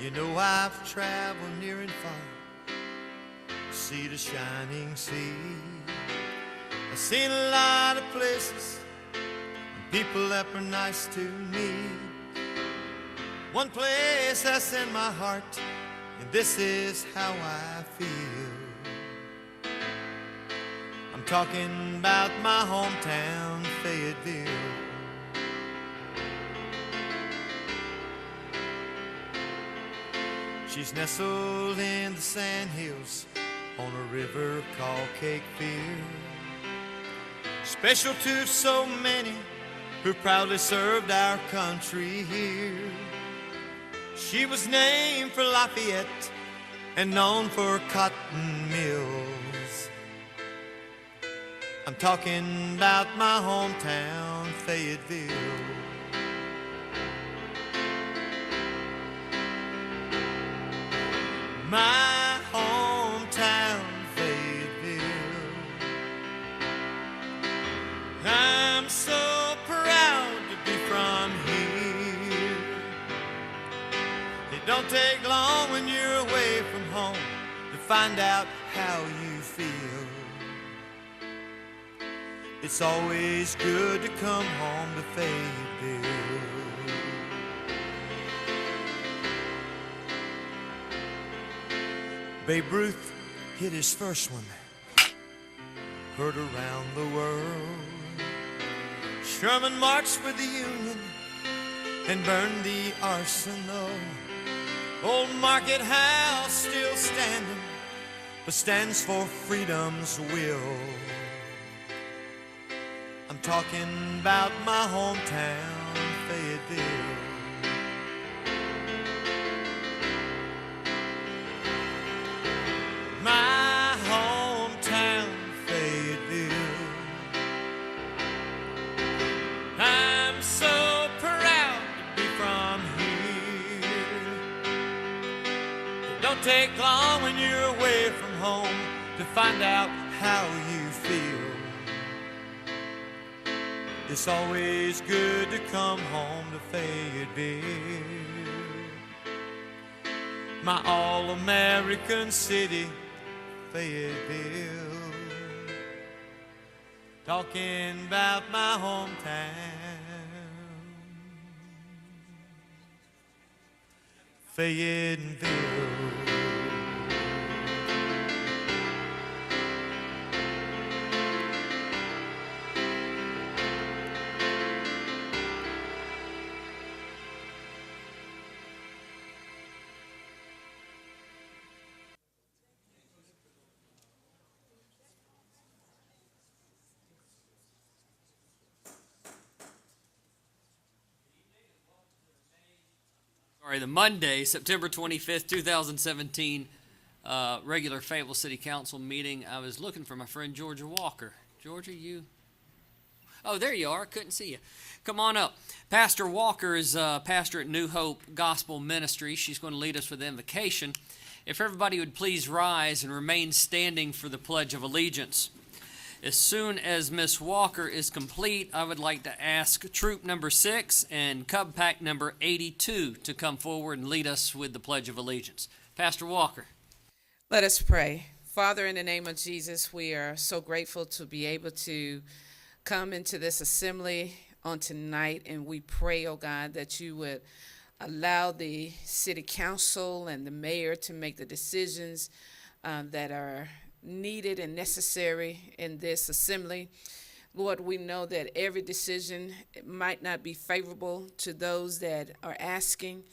You know I've traveled near and far, see the shining sea. I've seen a lot of places and people that were nice to me. One place that's in my heart, and this is how I feel. I'm talking about my hometown, Fayetteville. She's nestled in the sand hills on a river called Cake Fear. Special to so many who proudly served our country here. She was named for Lafayette and known for cotton mills. I'm talking about my hometown, Fayetteville. My hometown, Fayetteville. I'm so proud to be from here. It don't take long when you're away from home to find out how you feel. It's always good to come home to Fayetteville. Babe Ruth hit his first one, heard around the world. Sherman marched with the Union and burned the arsenal. Old Market House still standing, but stands for freedom's will. I'm talking about my hometown, Fayetteville. My hometown, Fayetteville. I'm so proud to be from here. It don't take long when you're away from home to find out how you feel. It's always good to come home to Fayetteville. My all-American city, Fayetteville. Talking about my hometown, Fayetteville. The Monday, September 25th, 2017, regular Fayetteville City Council meeting. I was looking for my friend Georgia Walker. Georgia, you? Oh, there you are. Couldn't see you. Come on up. Pastor Walker is pastor at New Hope Gospel Ministry. She's going to lead us with the invocation. If everybody would please rise and remain standing for the Pledge of Allegiance. As soon as Miss Walker is complete, I would like to ask Troop Number 6 and Cub Pack Number 82 to come forward and lead us with the Pledge of Allegiance. Pastor Walker. Let us pray. Father, in the name of Jesus, we are so grateful to be able to come into this assembly on tonight, and we pray, oh God, that you would allow the city council and the mayor to make the decisions that are needed and necessary in this assembly. Lord, we know that every decision might not be favorable to those that are asking,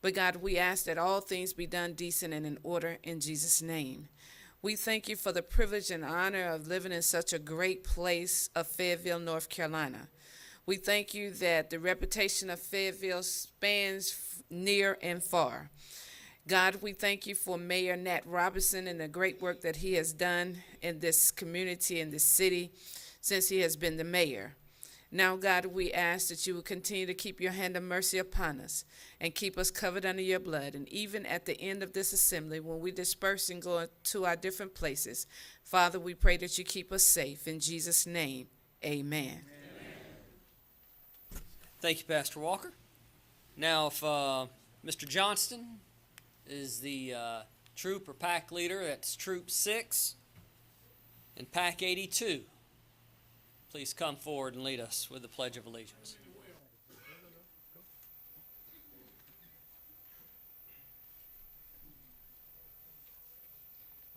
but God, we ask that all things be done decent and in order in Jesus' name. We thank you for the privilege and honor of living in such a great place of Fayetteville, North Carolina. We thank you that the reputation of Fayetteville spans near and far. God, we thank you for Mayor Nat Robinson and the great work that he has done in this community, in this city, since he has been the mayor. Now, God, we ask that you will continue to keep your hand of mercy upon us and keep us covered under your blood. And even at the end of this assembly, when we disperse and go to our different places, Father, we pray that you keep us safe. In Jesus' name, amen. Amen. Thank you, Pastor Walker. Now, if Mr. Johnston is the troop or pack leader. That's Troop 6 and Pack 82. Please come forward and lead us with the Pledge of Allegiance.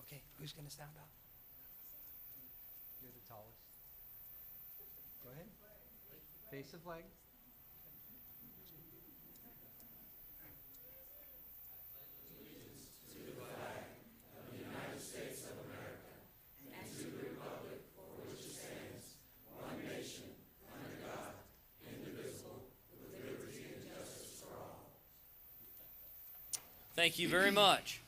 Okay, who's going to stand up? You're the tallest. Go ahead. Face the flag. Thank you very much.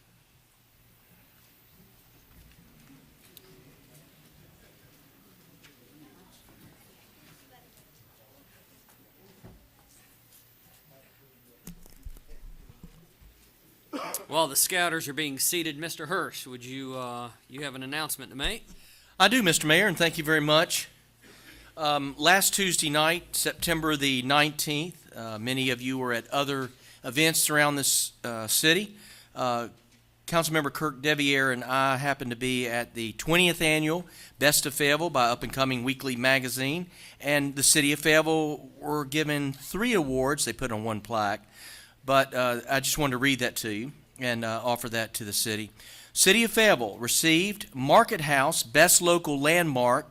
While the scouters are being seated, Mr. Hirsch, would you have an announcement to make? I do, Mr. Mayor, and thank you very much. Last Tuesday night, September the 19th, many of you were at other events around this city. Councilmember Kirk Deviere and I happened to be at the 20th annual Best of Fayetteville by Up and Coming Weekly magazine, and the city of Fayetteville were given 3 awards. They put on 1 plaque, but I just wanted to read that to you and offer that to the city. City of Fayetteville received Market House Best Local Landmark,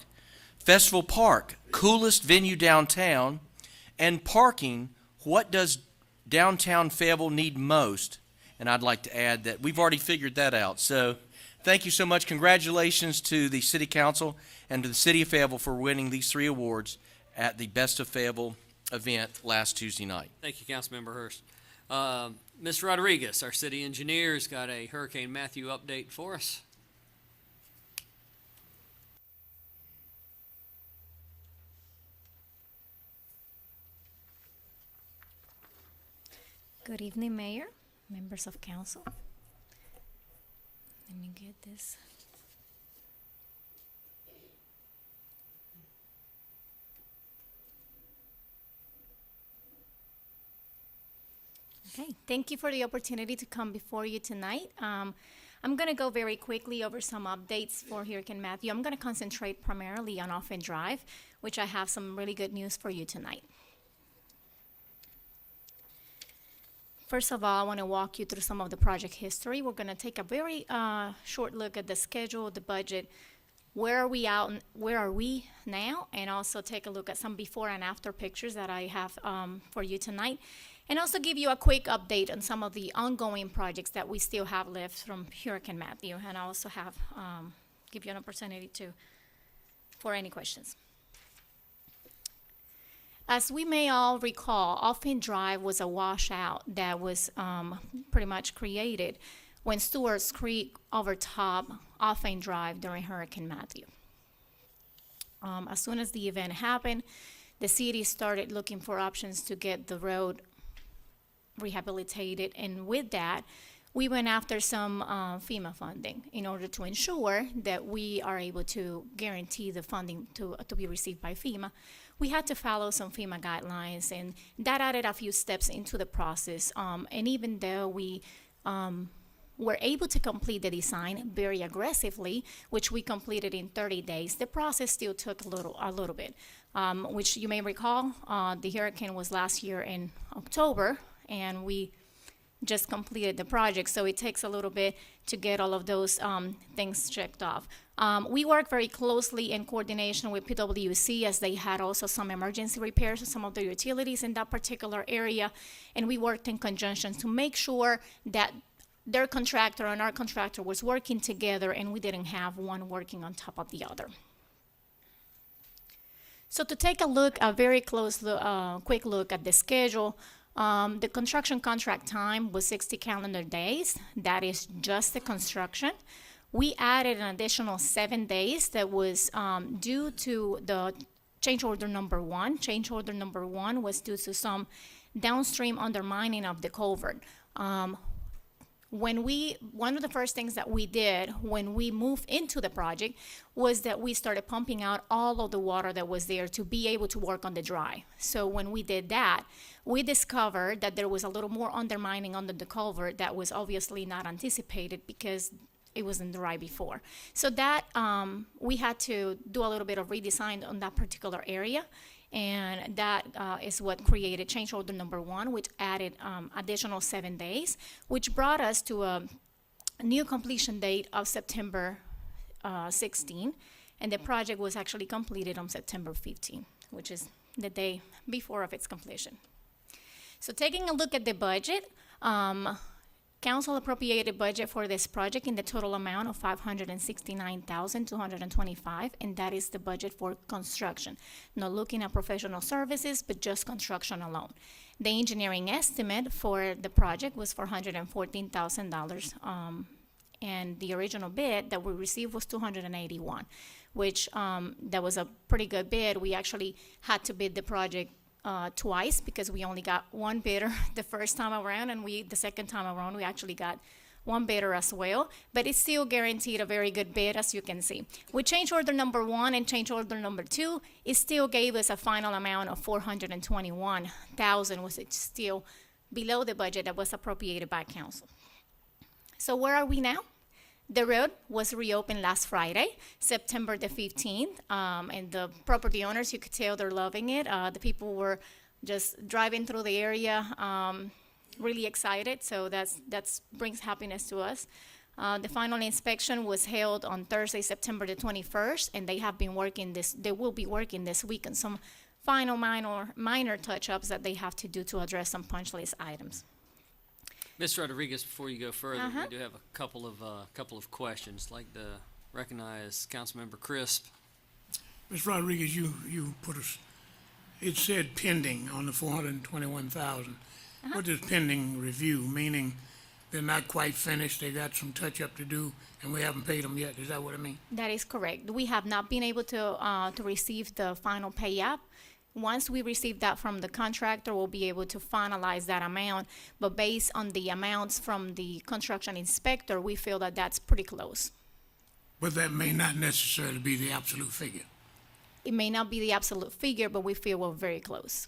Festival Park Coolest Venue Downtown, and Parking What Does Downtown Fayetteville Need Most? And I'd like to add that we've already figured that out. So thank you so much. Congratulations to the City Council and to the City of Fayetteville for winning these 3 awards at the Best of Fayetteville event last Tuesday night. Thank you, Councilmember Hurst. Ms. Rodriguez, our city engineer, has got a Hurricane Matthew update for us. Good evening, Mayor, members of council. Let me get this. Okay, thank you for the opportunity to come before you tonight. I'm going to go very quickly over some updates for Hurricane Matthew. I'm going to concentrate primarily on Offen Drive, which I have some really good news for you tonight. First of all, I want to walk you through some of the project history. We're going to take a very short look at the schedule, the budget, where are we now, and also take a look at some before and after pictures that I have for you tonight, and also give you a quick update on some of the ongoing projects that we still have left from Hurricane Matthew, and I also have give you an opportunity for any questions. As we may all recall, Offen Drive was a washout that was pretty much created when Stewart's Creek overtopped Offen Drive during Hurricane Matthew. As soon as the event happened, the city started looking for options to get the road rehabilitated, and with that, we went after some FEMA funding in order to ensure that we are able to guarantee the funding to be received by FEMA. We had to follow some FEMA guidelines, and that added a few steps into the process. And even though we were able to complete the design very aggressively, which we completed in 30 days, the process still took a little bit, which you may recall, the hurricane was last year in October, and we just completed the project, so it takes a little bit to get all of those things checked off. We work very closely in coordination with PwC, as they had also some emergency repairs of some of the utilities in that particular area, and we worked in conjunction to make sure that their contractor and our contractor was working together, and we didn't have one working on top of the other. So to take a very close quick look at the schedule, the construction contract time was 60 calendar days. That is just the construction. We added an additional 7 days that was due to the change order number 1. Change order number 1 was due to some downstream undermining of the culvert. One of the first things that we did when we moved into the project was that we started pumping out all of the water that was there to be able to work on the dry. So when we did that, we discovered that there was a little more undermining under the culvert that was obviously not anticipated because it wasn't dry before. So that we had to do a little bit of redesign on that particular area. And that is what created change order number 1, which added additional 7 days, which brought us to a new completion date of September 16. And the project was actually completed on September 15, which is the day before of its completion. So taking a look at the budget, Council appropriated budget for this project in the total amount of $569,225, and that is the budget for construction. Not looking at professional services, but just construction alone. The engineering estimate for the project was $414,000, and the original bid that we received was $281,000, which that was a pretty good bid. We actually had to bid the project twice because we only got one bidder the first time around, and the second time around we actually got one bidder as well, but it still guaranteed a very good bid, as you can see. With change order number 1 and change order number 2, it still gave us a final amount of $421,000, which is still below the budget that was appropriated by council. So where are we now? The road was reopened last Friday, September the 15th, and the property owners, you could tell they're loving it. The people were just driving through the area, really excited, so that brings happiness to us. The final inspection was held on Thursday, September the 21st, and they will be working this week on some final minor touch-ups that they have to do to address some punch list items. Ms. Rodriguez, before you go further, we do have a couple of questions. I'd like to recognize Councilmember Crisp. Ms. Rodriguez, you put it said pending on the 421,000. What does pending review, meaning they're not quite finished, they got some touch-up to do, and we haven't paid them yet? Is that what it means? That is correct. We have not been able to receive the final pay-up. Once we receive that from the contractor, we'll be able to finalize that amount. But based on the amounts from the construction inspector, we feel that that's pretty close. But that may not necessarily be the absolute figure. It may not be the absolute figure, but we feel we're very close.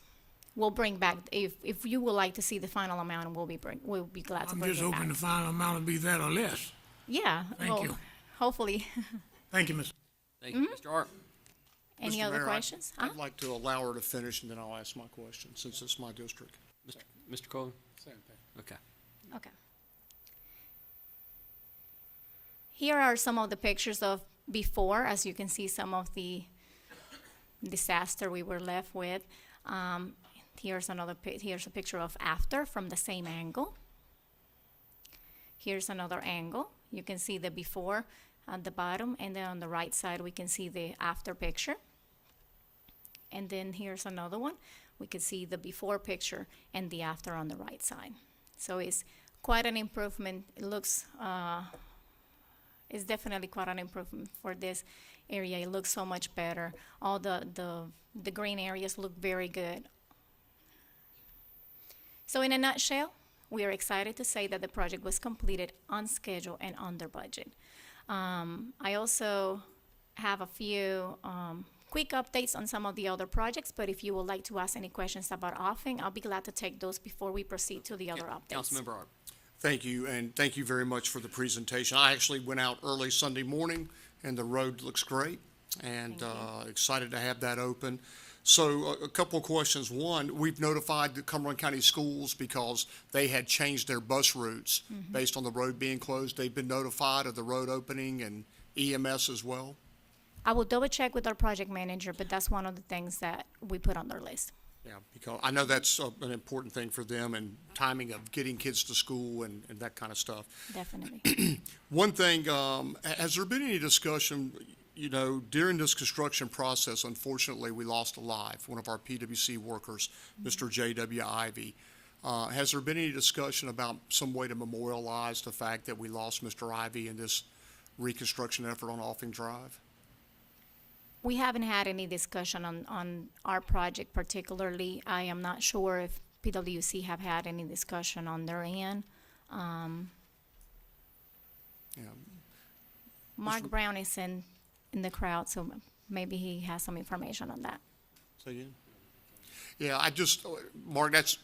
We'll bring back, if you would like to see the final amount, we'll be glad to bring it back. I'm just hoping the final amount will be that or less. Yeah. Thank you. Hopefully. Thank you, Ms. Thank you, Mr. Art. Any Mr. other Mayor, questions? I'd like to allow her to finish, and then I'll ask my question, since it's my district. Mr. Colvin? Same thing. Okay. Okay. Here are some of the pictures of before. As you can see, some of the disaster we were left with. Here's a picture of after from the same angle. Here's another angle. You can see the before at the bottom, and then on the right side we can see the after picture. And then here's another one. We can see the before picture and the after on the right side. So it's quite an improvement. It looks, it's definitely quite an improvement for this area. It looks so much better. All the green areas look very good. So in a nutshell, we are excited to say that the project was completed on schedule and under budget. I also have a few quick updates on some of the other projects, but if you would like to ask any questions about offing, I'll be glad to take those before we proceed to the other updates. Councilmember Art. Thank you, and thank you very much for the presentation. I actually went out early Sunday morning, and the road looks great, and excited to have that open. So a couple of questions. One, we've notified the Cumberland County Schools because they had changed their bus routes based on the road being closed. They've been notified of the road opening, and EMS as well. I will double check with our project manager, but that's one of the things that we put on their list. Yeah, because I know that's an important thing for them, and timing of getting kids to school and that kind of stuff. Definitely. One thing, has there been any discussion, during this construction process, unfortunately, we lost alive one of our PWC workers, Mr. J.W. Ivy. Has there been any discussion about some way to memorialize the fact that we lost Mr. Ivy in this reconstruction effort on Offing Drive? We haven't had any discussion on our project particularly. I am not sure if PWC have had any discussion on their end. Yeah. Mark Brown is in the crowd, so maybe he has some information on that. Say again? Yeah, I just, Mark, that's,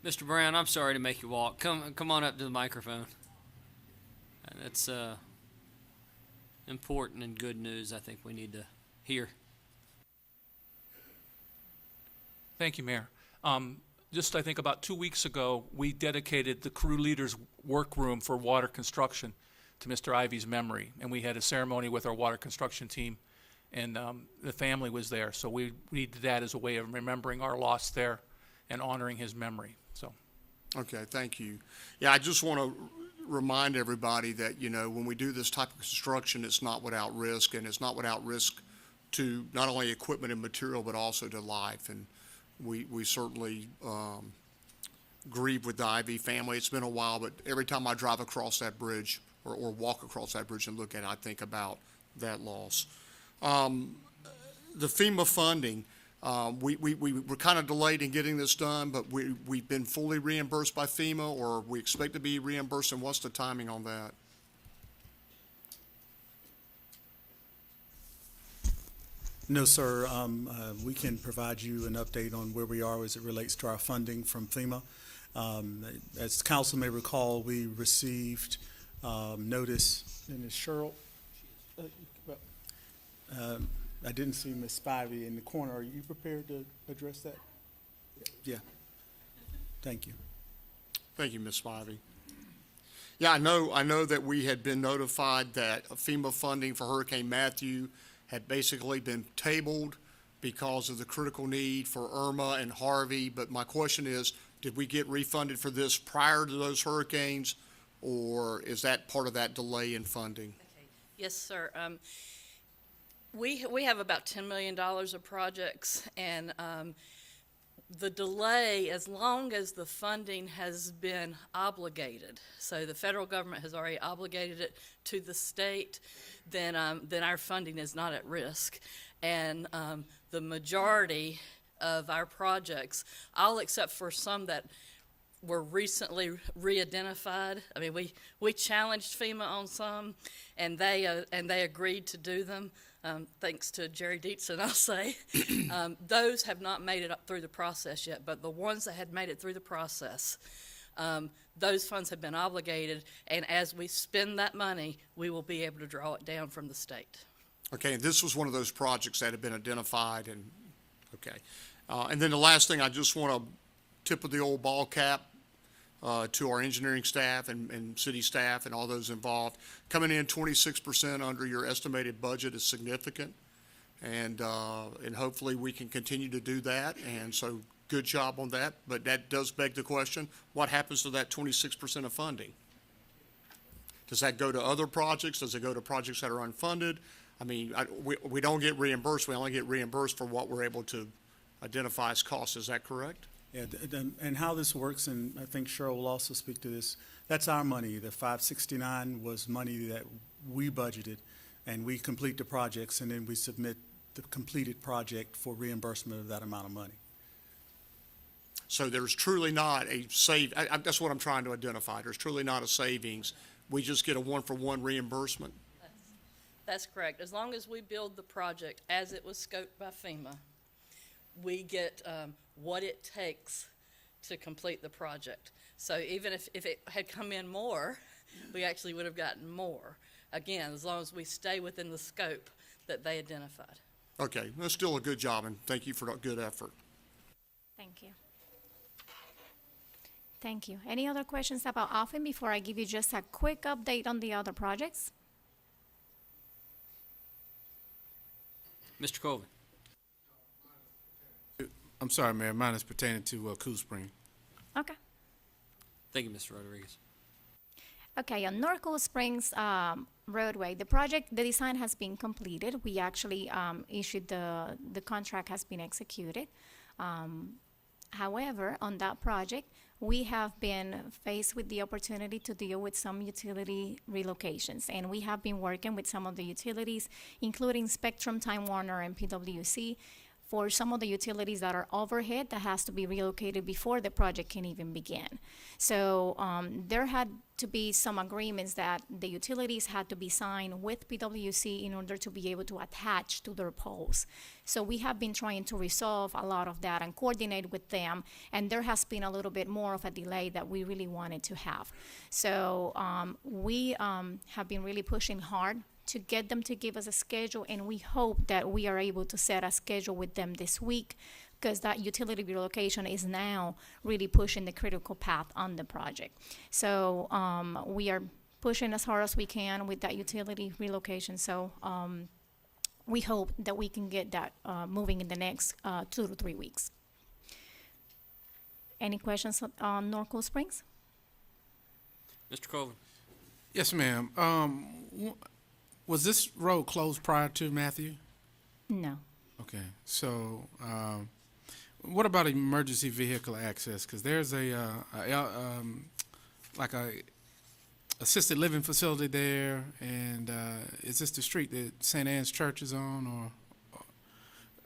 Mr. Brown, I'm sorry to make you walk. Come on up to the microphone. And that's important and good news I think we need to hear. Thank you, Mayor. Just I think about 2 weeks ago, we dedicated the crew leaders workroom for water construction to Mr. Ivy's memory, and we had a ceremony with our water construction team, and the family was there. So we did that as a way of remembering our loss there and honoring his memory. So. okay, thank you. Yeah, I just want to remind everybody that, you know, when we do this type of construction, it's not without risk, and it's not without risk to not only equipment and material, but also to life. And we certainly grieve with the Ivy family. It's been a while, but every time I drive across that bridge or walk across that bridge and look at it, I think about that loss. The FEMA funding, we were kind of delayed in getting this done, but we've been fully reimbursed by FEMA, or we expect to be reimbursed, and what's the timing on that? No, sir. We can provide you an update on where we are as it relates to our funding from FEMA. As council may recall, we received notice, and is Cheryl? I didn't see Ms. Spivey in the corner. Are you prepared to address that? Yeah. Thank you. Thank you, Ms. Spivey. Yeah, I know that we had been notified that FEMA funding for Hurricane Matthew had basically been tabled because of the critical need for Irma and Harvey. But my question is, did we get refunded for this prior to those hurricanes, or is that part of that delay in funding? Okay. Yes, sir. We have about $10 million of projects, and the delay, as long as the funding has been obligated, so the federal government has already obligated it to the state, then our funding is not at risk. And the majority of our projects, all except for some that were recently re-identified. I mean, we challenged FEMA on some, and they agreed to do them. Thanks to Jerry Dietzen, I'll say. Those have not made it up through the process yet, but the ones that had made it through the process, those funds have been obligated, and as we spend that money, we will be able to draw it down from the state. Okay, and this was one of those projects that had been identified, and, okay. And then the last thing, I just want to tip of the old ball cap to our engineering staff and city staff and all those involved. Coming in 26% under your estimated budget is significant, and hopefully we can continue to do that, and so good job on that. But that does beg the question, what happens to that 26% of funding? Does that go to other projects? Does it go to projects that are unfunded? I mean, we don't get reimbursed. We only get reimbursed for what we're able to identify as costs. Is that correct? Yeah, and how this works, and I think Cheryl will also speak to this, that's our money. The 569 was money that we budgeted, and we complete the projects, and then we submit the completed project for reimbursement of that amount of money. So there's truly not a that's what I'm trying to identify. There's truly not a savings. We just get a one-for-one reimbursement. That's correct. As long as we build the project as it was scoped by FEMA, we get what it takes to complete the project. So even if it had come in more, we actually would have gotten more. Again, as long as we stay within the scope that they identified. Okay, that's still a good job, and thank you for that good effort. Thank you. Thank you. Any other questions about Alvin before I give you just a quick update on the other projects? Mr. Colvin. I'm sorry, Mayor. Mine is pertaining to Cool Spring. Okay. Thank you, Mr. Rodriguez. Okay, on North Cool Springs roadway, the design has been completed. We actually issued the contract has been executed. However, on that project, we have been faced with the opportunity to deal with some utility relocations, and we have been working with some of the utilities, including Spectrum, Time Warner, and PwC, for some of the utilities that are overhead that has to be relocated before the project can even begin. So there had to be some agreements that the utilities had to be signed with PwC in order to be able to attach to their poles. So we have been trying to resolve a lot of that and coordinate with them, and there has been a little bit more of a delay that we really wanted to have. So we have been really pushing hard to get them to give us a schedule, and we hope that we are able to set a schedule with them this week, because that utility relocation is now really pushing the critical path on the project. So we are pushing as hard as we can with that utility relocation. So we hope that we can get that moving in the next 2 to 3 weeks. Any questions on North Cool Springs? Mr. Colvin? Yes, ma'am. Was this road closed prior to Matthew? No. Okay, so what about emergency vehicle access? Because there's like a assisted living facility there, and is this the street that St. Anne's Church is on,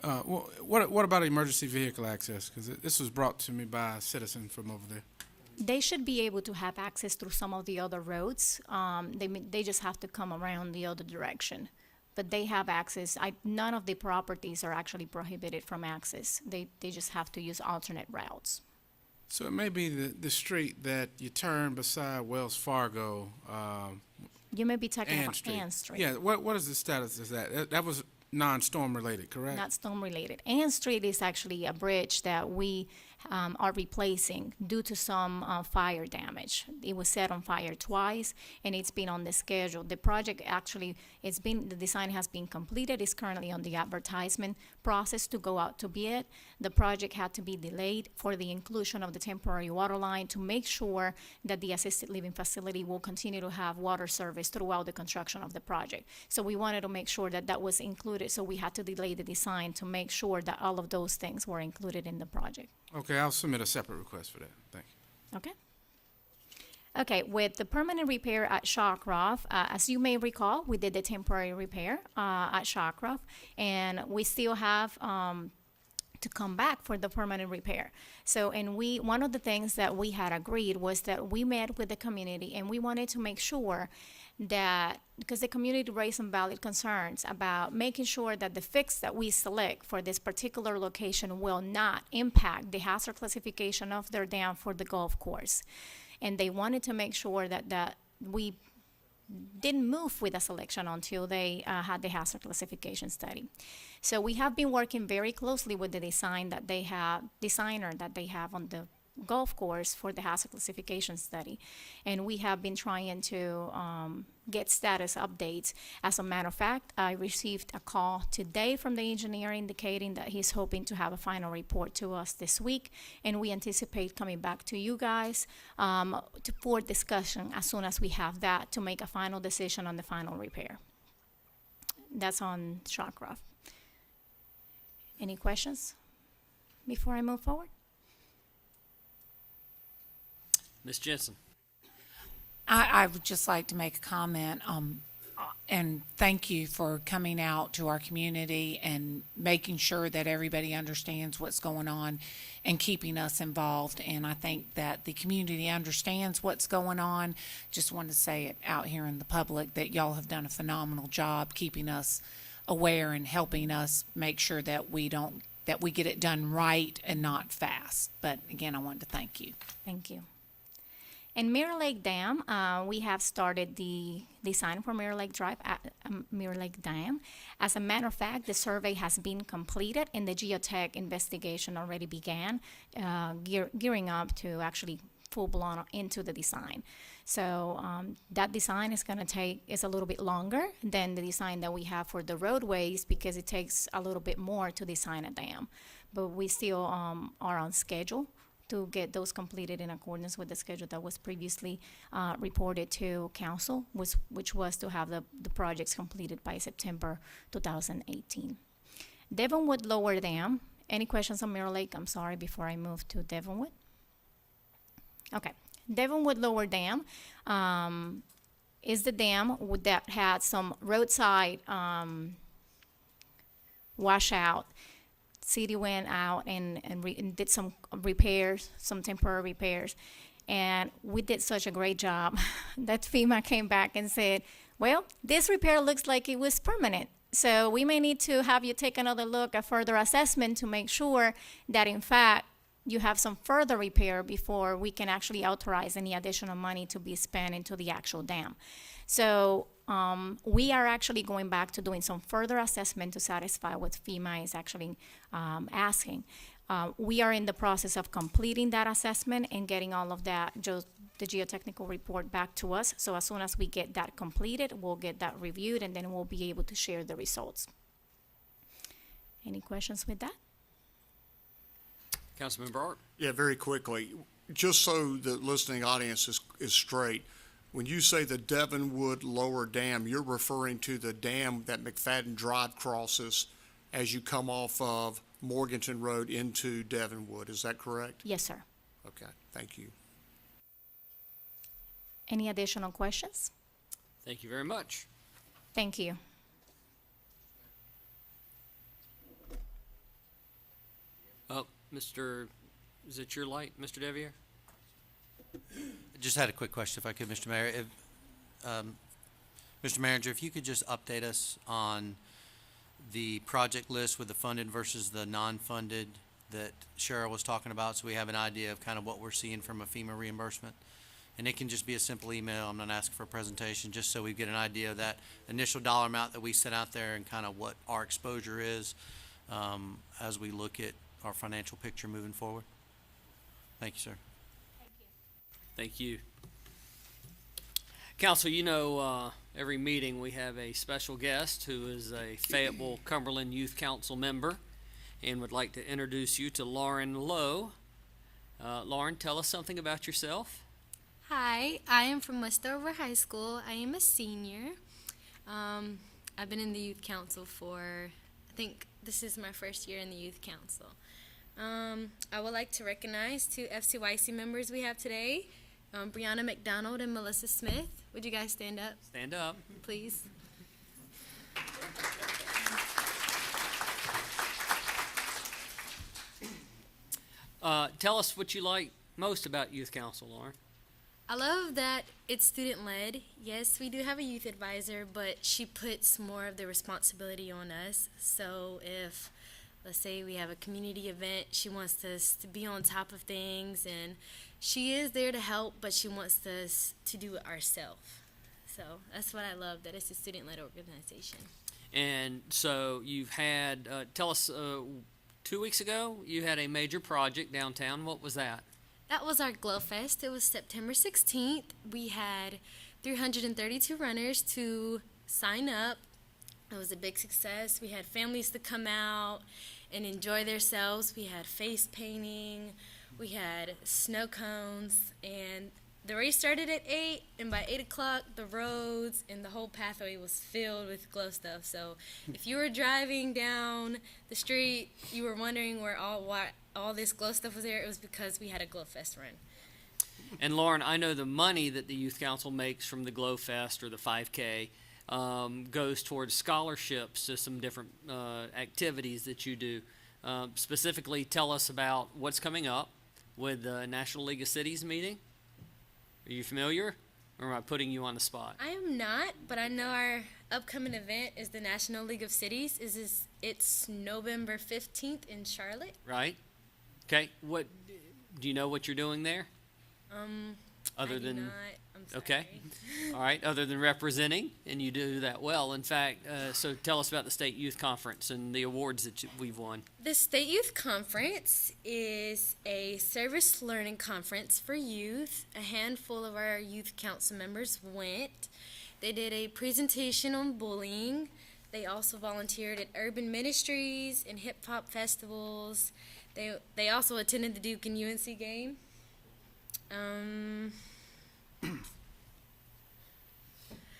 or what about emergency vehicle access? Because this was brought to me by a citizen from over there. They should be able to have access through some of the other roads. They just have to come around the other direction. But they have access. None of the properties are actually prohibited from access. They just have to use alternate routes. So it may be the street that you turn beside Wells Fargo. You may be talking Ann about Street. Ann Street. Yeah, what is the status of that? That was non-storm related, correct? Not storm related. Ann Street is actually a bridge that we are replacing due to some fire damage. It was set on fire twice, and it's been on the schedule. The project actually, the design has been completed. It's currently on the advertisement process to go out to bid. The project had to be delayed for the inclusion of the temporary water line to make sure that the assisted living facility will continue to have water service throughout the construction of the project. So we wanted to make sure that that was included, so we had to delay the design to make sure that all of those things were included in the project. Okay, I'll submit a separate request for that. Thank you. Okay. Okay, with the permanent repair at Shawcroft, as you may recall, we did the temporary repair at Shawcroft, and we still have to come back for the permanent repair. So, and one of the things that we had agreed was that we met with the community, and we wanted to make sure that, because the community raised some valid concerns about making sure that the fix that we select for this particular location will not impact the hazard classification of their dam for the golf course. And they wanted to make sure that we didn't move with the selection until they had the hazard classification study. So we have been working very closely with the designer that they have on the golf course for the hazard classification study, and we have been trying to get status updates. As a matter of fact, I received a call today from the engineer indicating that he's hoping to have a final report to us this week, and we anticipate coming back to you guys for discussion as soon as we have that to make a final decision on the final repair. That's on Shawcroft. Any questions before I move forward? Ms. Jensen. I would just like to make a comment and thank you for coming out to our community and making sure that everybody understands what's going on and keeping us involved. And I think that the community understands what's going on. Just want to say it out here in the public that y'all have done a phenomenal job keeping us aware and helping us make sure that we get it done right and not fast. But again, I wanted to thank you. Thank you. In Mirror Lake Dam, we have started the design for Mirror Lake Dam. As a matter of fact, the survey has been completed and the geotech investigation already began, gearing up to actually full-blown into the design. So that design is a little bit longer than the design that we have for the roadways because it takes a little bit more to design a dam. But we still are on schedule to get those completed in accordance with the schedule that was previously reported to council, which was to have the projects completed by September 2018. Devonwood Lower Dam. Any questions on Mirror Lake? I'm sorry, before I move to Devonwood. Okay. Devonwood Lower Dam is the dam that had some roadside washout. City went out and did some repairs, some temporary repairs. And we did such a great job that FEMA came back and said, well, this repair looks like it was permanent. So we may need to have you take another look at further assessment to make sure that in fact you have some further repair before we can actually authorize any additional money to be spent into the actual dam. So we are actually going back to doing some further assessment to satisfy what FEMA is actually asking. We are in the process of completing that assessment and getting all of that, the geotechnical report back to us. So as soon as we get that completed, we'll get that reviewed and then we'll be able to share the results. Any questions with that? Councilman Bart? Yeah, very quickly, just so the listening audience is straight, when you say the Devonwood Lower Dam, you're referring to the dam that McFadden Drive crosses as you come off of Morganton Road into Devonwood. Is that correct? Yes, sir. Okay, thank you. Any additional questions? Thank you very much. Thank you. Oh, is it your light, Mr. Devier? Just had a quick question, if I could, Mr. Mayor. Mr. Manager, if you could just update us on the project list with the funded versus the non-funded that Cheryl was talking about, so we have an idea of kind of what we're seeing from a FEMA reimbursement. And it can just be a simple email. I'm not asking for a presentation, just so we get an idea of that initial dollar amount that we set out there and kind of what our exposure is as we look at our financial picture moving forward. Thank you, sir. Thank you. Council, you know, every meeting we have a special guest who is a Fayetteville Cumberland Youth Council member and would like to introduce you to Lauren Lowe. Lauren, tell us something about yourself. Hi, I am from Westover High School. I am a senior. I've been in the Youth Council for, I think this is my first year in the Youth Council. I would like to recognize two FCYC members we have today, Brianna McDonald and Melissa Smith. Would you guys stand up? Stand up. Please. Tell us what you like most about Youth Council, Lauren. I love that it's student-led. Yes, we do have a youth advisor, but she puts more of the responsibility on us. So if, let's say we have a community event, she wants us to be on top of things, and she is there to help, but she wants us to do it ourselves. So that's what I love, that it's a student-led organization. And so you've had, tell us, 2 weeks ago, you had a major project downtown. What was that? That was our Glow Fest. It was September 16th. We had 332 runners to sign up. It was a big success. We had families to come out and enjoy themselves. We had face painting. We had snow cones. And the race started at 8, and by 8 o'clock, the roads and the whole pathway was filled with glow stuff. So if you were driving down the street, you were wondering where all this glow stuff was there, it was because we had a Glow Fest run. And Lauren, I know the money that the Youth Council makes from the Glow Fest or the 5K goes towards scholarships to some different activities that you do. Specifically, tell us about what's coming up with the National League of Cities meeting. Are you familiar, or am I putting you on the spot? I am not, but I know our upcoming event is the National League of Cities. It's November 15th in Charlotte. Right. Okay. What do you know what you're doing there? Other I than do not. I'm sorry. Okay. All right. Other than representing, and you do that well. In fact, so tell us about the State Youth Conference and the awards that we've won. The State Youth Conference is a service learning conference for youth. A handful of our youth council members went. They did a presentation on bullying. They also volunteered at urban ministries and hip hop festivals. They also attended the Duke and UNC game.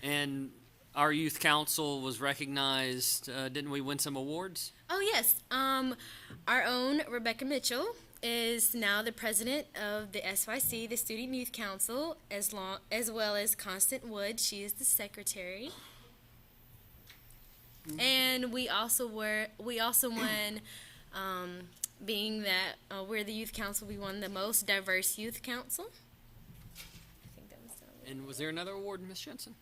And our youth council was recognized. Didn't we win some awards? Oh yes, our own Rebecca Mitchell is now the president of the SYC, the Student Youth Council, as well as Constant Wood. She is the secretary. And we also won, being that we're the youth council, we won the most diverse youth council. I think that was the award. And was there another award, Ms. Jensen?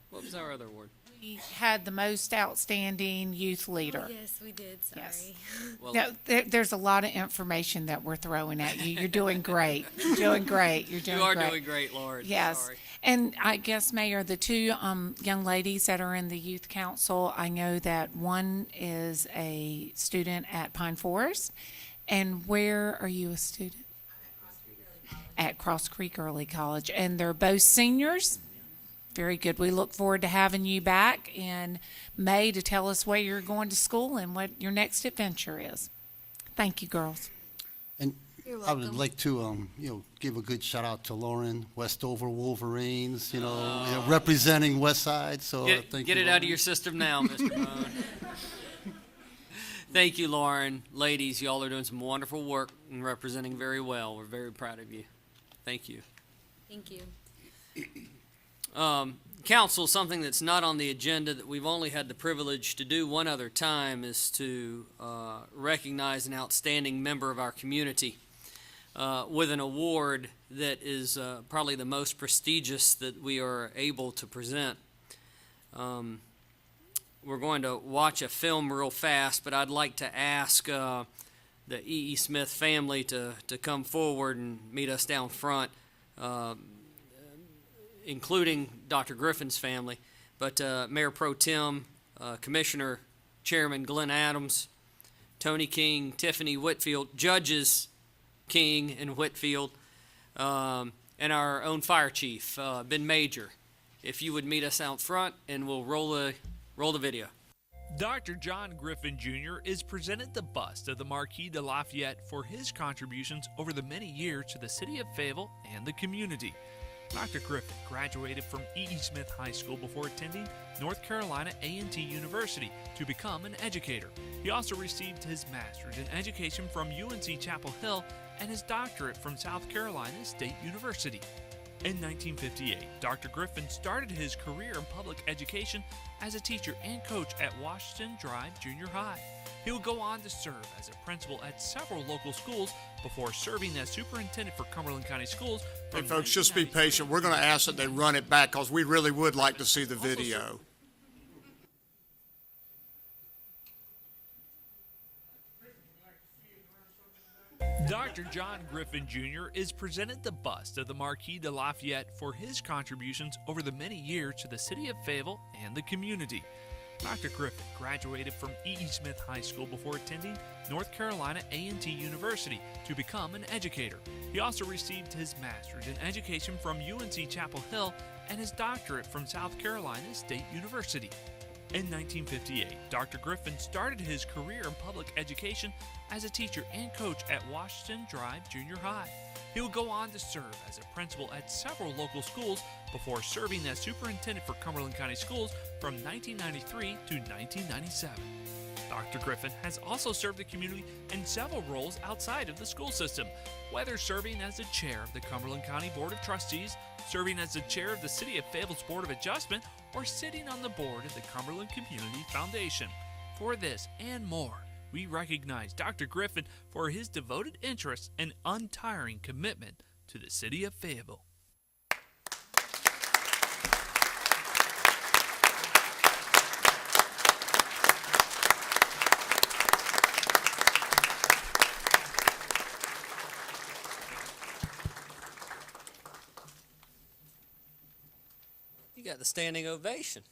What was our other award? We had the most outstanding youth leader. Yes, we did. Sorry. Yes. Well, No, there's a lot of information that we're throwing at you. You're doing great. You're doing great. You're doing you are great. doing great, Lauren. Yes. Sorry. And I guess, Mayor, the two young ladies that are in the youth council, I know that one is a student at Pine Forest. And where are you a student? At Cross Creek Early College. And they're both seniors. Very good. We look forward to having you back in May to tell us where you're going to school and what your next adventure is. Thank you, girls. And You're I would welcome. like to, give a good shout out to Lauren, Westover Wolverines, representing West Side. So thank Get you, it out of Lauren. your system now, Mr. Bone. Thank you, Lauren. Ladies, y'all are doing some wonderful work and representing very well. We're very proud of you. Thank you. Thank you. Council, something that's not on the agenda that we've only had the privilege to do one other time is to recognize an outstanding member of our community with an award that is probably the most prestigious that we are able to present. We're going to watch a film real fast, but I'd like to ask the E.E. Smith family to come forward and meet us down front, including Dr. Griffin's family, but Mayor Pro Tem, Commissioner Chairman Glenn Adams, Tony King, Tiffany Whitfield, Judges King and Whitfield, and our own Fire Chief, Ben Major. If you would meet us out front, and we'll roll the video. Dr. John Griffin Jr. is presented the bust of the Marquis de Lafayette for his contributions over the many years to the city of Fayetteville and the community. Dr. Griffin graduated from E.E. Smith High School before attending North Carolina A&T University to become an educator. He also received his master's in education from UNC Chapel Hill and his doctorate from South Carolina State University. In 1958, Dr. Griffin started his career in public education as a teacher and coach at Washington Drive Junior High. He would go on to serve as a principal at several local schools before serving as superintendent for Cumberland County Schools. Hey, folks, just be patient. We're going to ask that they run it back because we really would like to see the video. Dr. John Griffin Jr. is presented the bust of the Marquis de Lafayette for his contributions over the many years to the city of Fayetteville and the community. Dr. Griffin graduated from E.E. Smith High School before attending North Carolina A&T University to become an educator. He also received his master's in education from UNC Chapel Hill and his doctorate from South Carolina State University. In 1958, Dr. Griffin started his career in public education as a teacher and coach at Washington Drive Junior High. He would go on to serve as a principal at several local schools before serving as superintendent for Cumberland County Schools from 1993 to 1997. Dr. Griffin has also served the community in several roles outside of the school system, whether serving as the chair of the Cumberland County Board of Trustees, serving as the chair of the City of Fayetteville's Board of Adjustment, or sitting on the board of the Cumberland Community Foundation. For this and more, we recognize Dr. Griffin for his devoted interest and untiring commitment to the City of Fayetteville. You got the standing ovation.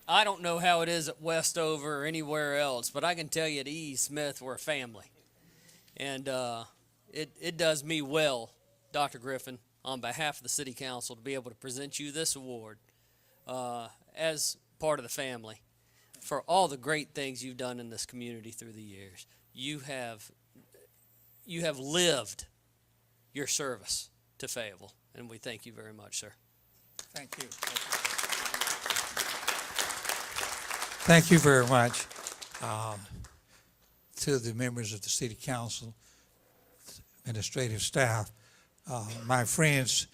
I don't know how it is at Westover or anywhere else, but I can tell you at E. Smith we're a family. And it does me well, Dr. Griffin, on behalf of the City Council, to be able to present you this award as part of the family for all the great things you've done in this community through the years. You have lived your service to Fayetteville, and we thank you very much, sir. Thank you. Thank you very much. To the members of the City Council, administrative staff, my friends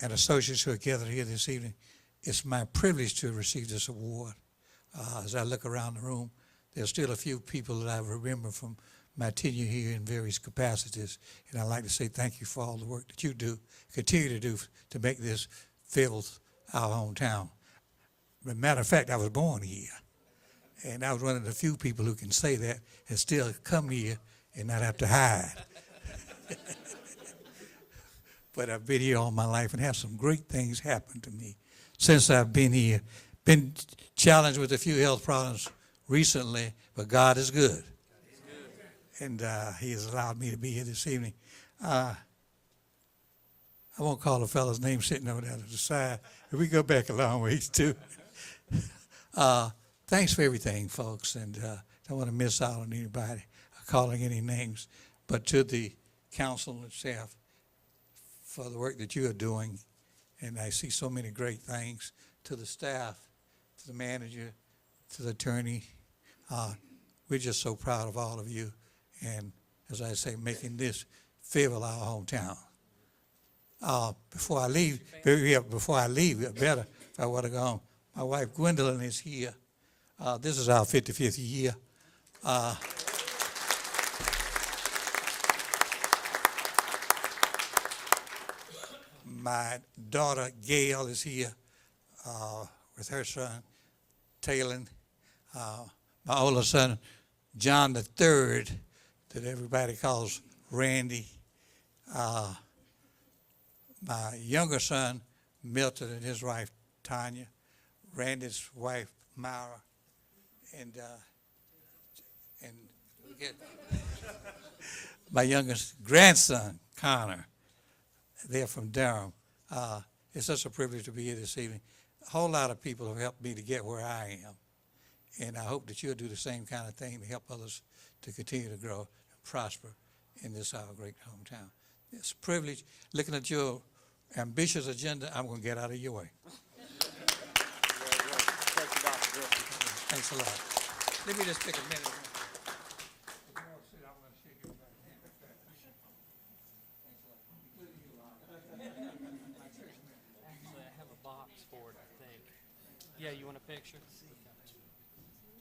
and associates who are gathered here this evening, it's my privilege to receive this award. As I look around the room, there's still a few people that I remember from my tenure here in various capacities, and I'd like to say thank you for all the work that you do, continue to do to make this Fayetteville our hometown. As a matter of fact, I was born here, and I was one of the few people who can say that and still come here and not have to hide. But I've been here all my life and have some great things happen to me since I've been here. Been challenged with a few health problems recently, but God is good. And he has allowed me to be here this evening. I won't call the fellow's name sitting over there to the side. We go back a long ways, too. Thanks for everything, folks, and don't want to miss out on anybody calling any names. But to the council itself, for the work that you are doing, and I see so many great things. To the staff, to the manager, to the attorney, we're just so proud of all of you. And as I say, making this Fayetteville our hometown. Before I leave, better if I would have gone. My wife Gwendolyn is here. This is our 55th year. My daughter Gail is here with her son Talon. My older son John the III, that everybody calls Randy. My younger son Milton and his wife Tanya, Randy's wife Myra, and my youngest grandson Connor. They're from Durham. It's such a privilege to be here this evening. A whole lot of people have helped me to get where I am, and I hope that you'll do the same kind of thing to help others to continue to grow and prosper in this our great hometown. It's a privilege. Looking at your ambitious agenda, I'm going to get out of your way. Thanks a lot. Let me just take a minute. Actually, I have a box for it, I think. Yeah, you want a picture?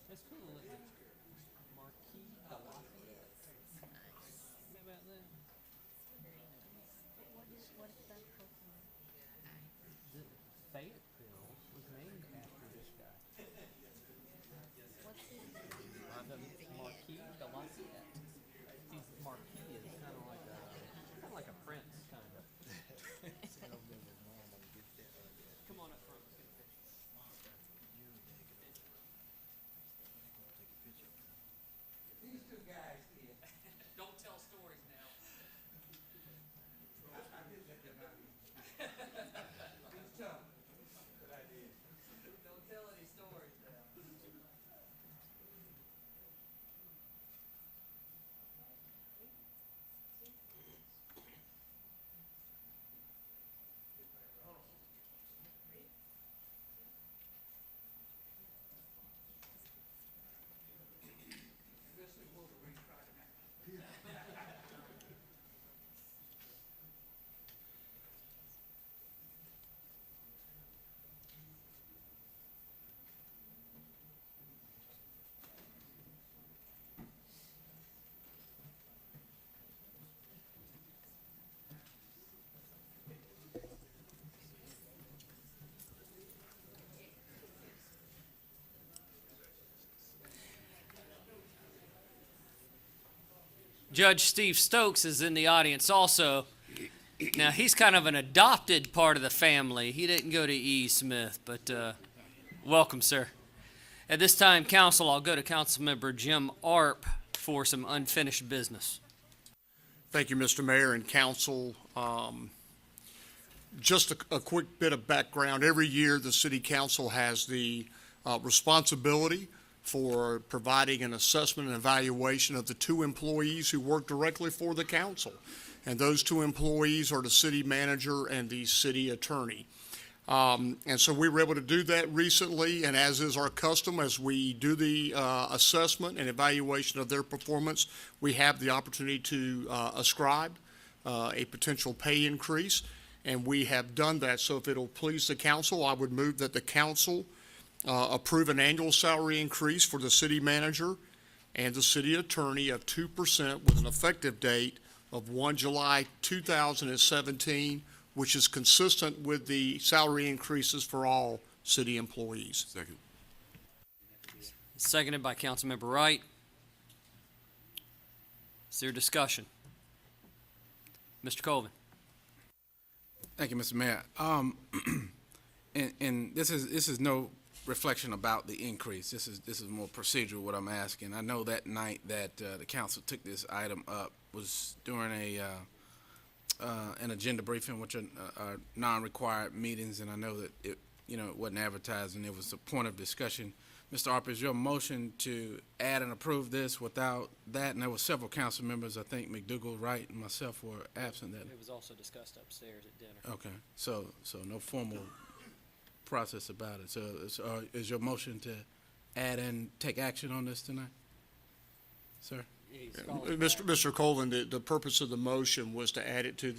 That's cool, isn't it? Marquis de Lafayette. How about that? Fayetteville was named after this guy. Marquis de Lafayette. He's Marquis is kind of like a prince, kind of. Come on up front. Let's get a picture. These two guys here. Don't tell stories now. I did that about you. It's tough, but I did. Don't tell any stories now. Judge Steve Stokes is in the audience also. Now, he's kind of an adopted part of the family. He didn't go to E. Smith, but welcome, sir. At this time, council, I'll go to Councilmember Jim Arp for some unfinished business. Thank you, Mr. Mayor and council. Just a quick bit of background. Every year, the city council has the responsibility for providing an assessment and evaluation of the two employees who work directly for the council. And those two employees are the city manager and the city attorney. And so we were able to do that recently, and as is our custom, as we do the assessment and evaluation of their performance, we have the opportunity to ascribe a potential pay increase, and we have done that. So if it'll please the council, I would move that the council approve an annual salary increase for the city manager and the city attorney of 2% with an effective date of 1 July 2017, which is consistent with the salary increases for all city employees. Second. Seconded by Councilmember Wright. Is there discussion? Mr. Colvin. Thank you, Mr. Mayor. And this is no reflection about the increase. This is more procedural what I'm asking. I know that night that the council took this item up was during an agenda briefing, which are non-required meetings, and I know that it wasn't advertised and it was a point of discussion. Mr. Harper, is your motion to add and approve this without that? And there were several council members, I think McDougal, Wright, and myself were absent that. It was also discussed upstairs at dinner. Okay, so no formal process about it. So is your motion to add and take action on this tonight, sir? Mr. Colvin, the purpose of the motion was to add it to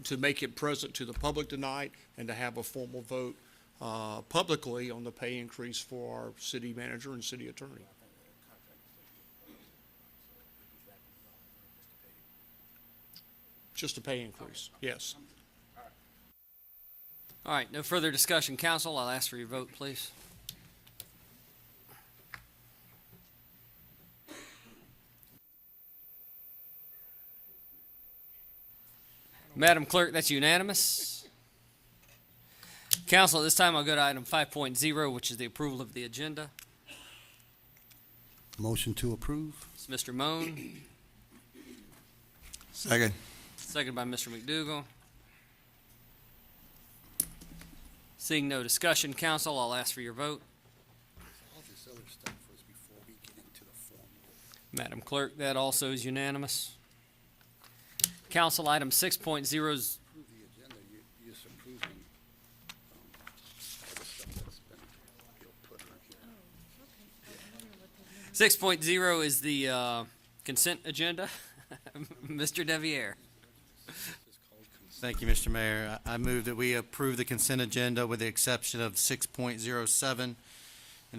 to make it present to the public tonight and to have a formal vote publicly on the pay increase for our city manager and city attorney. Just a pay increase, yes. All right, no further discussion. Council, I'll ask for your vote, please. Madam Clerk, that's unanimous. Council, at this time I'll go to item 5.0, which is the approval of the agenda. Motion to approve. It's Mr. Moan. Second. Second by Mr. McDougal. Seeing no discussion, Council, I'll ask for your vote. Madam Clerk, that also is unanimous. Council, item 6.0 is 6.0 is the consent agenda. Mr. Deviere. Thank you, Mr. Mayor. I move that we approve the consent agenda with the exception of 6.07, and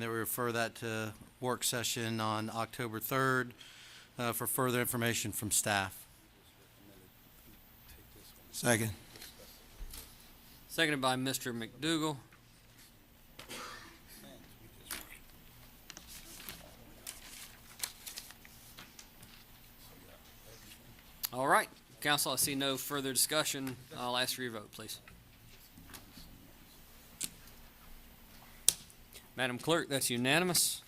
that we refer that to work session on October 3rd for further information from staff. Second. Seconded by Mr. McDougal. All right, Council, I see no further discussion. I'll ask for your vote, please. Madam Clerk, that's unanimous.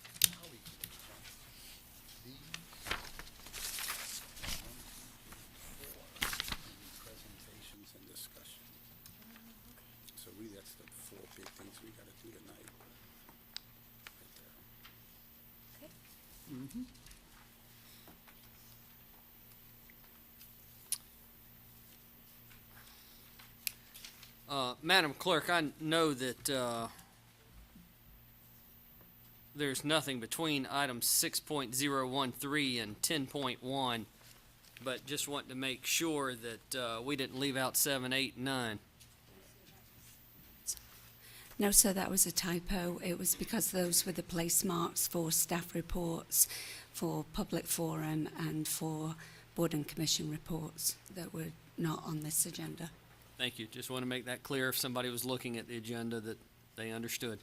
Madam Clerk, I know that there's nothing between items 6.013 and 10.1, but just want to make sure that we didn't leave out 7, 8, 9. No, sir, that was a typo. It was because those were the place marks for staff reports, for public forum, and for board and commission reports that were not on this agenda. Thank you. Just want to make that clear if somebody was looking at the agenda that they understood.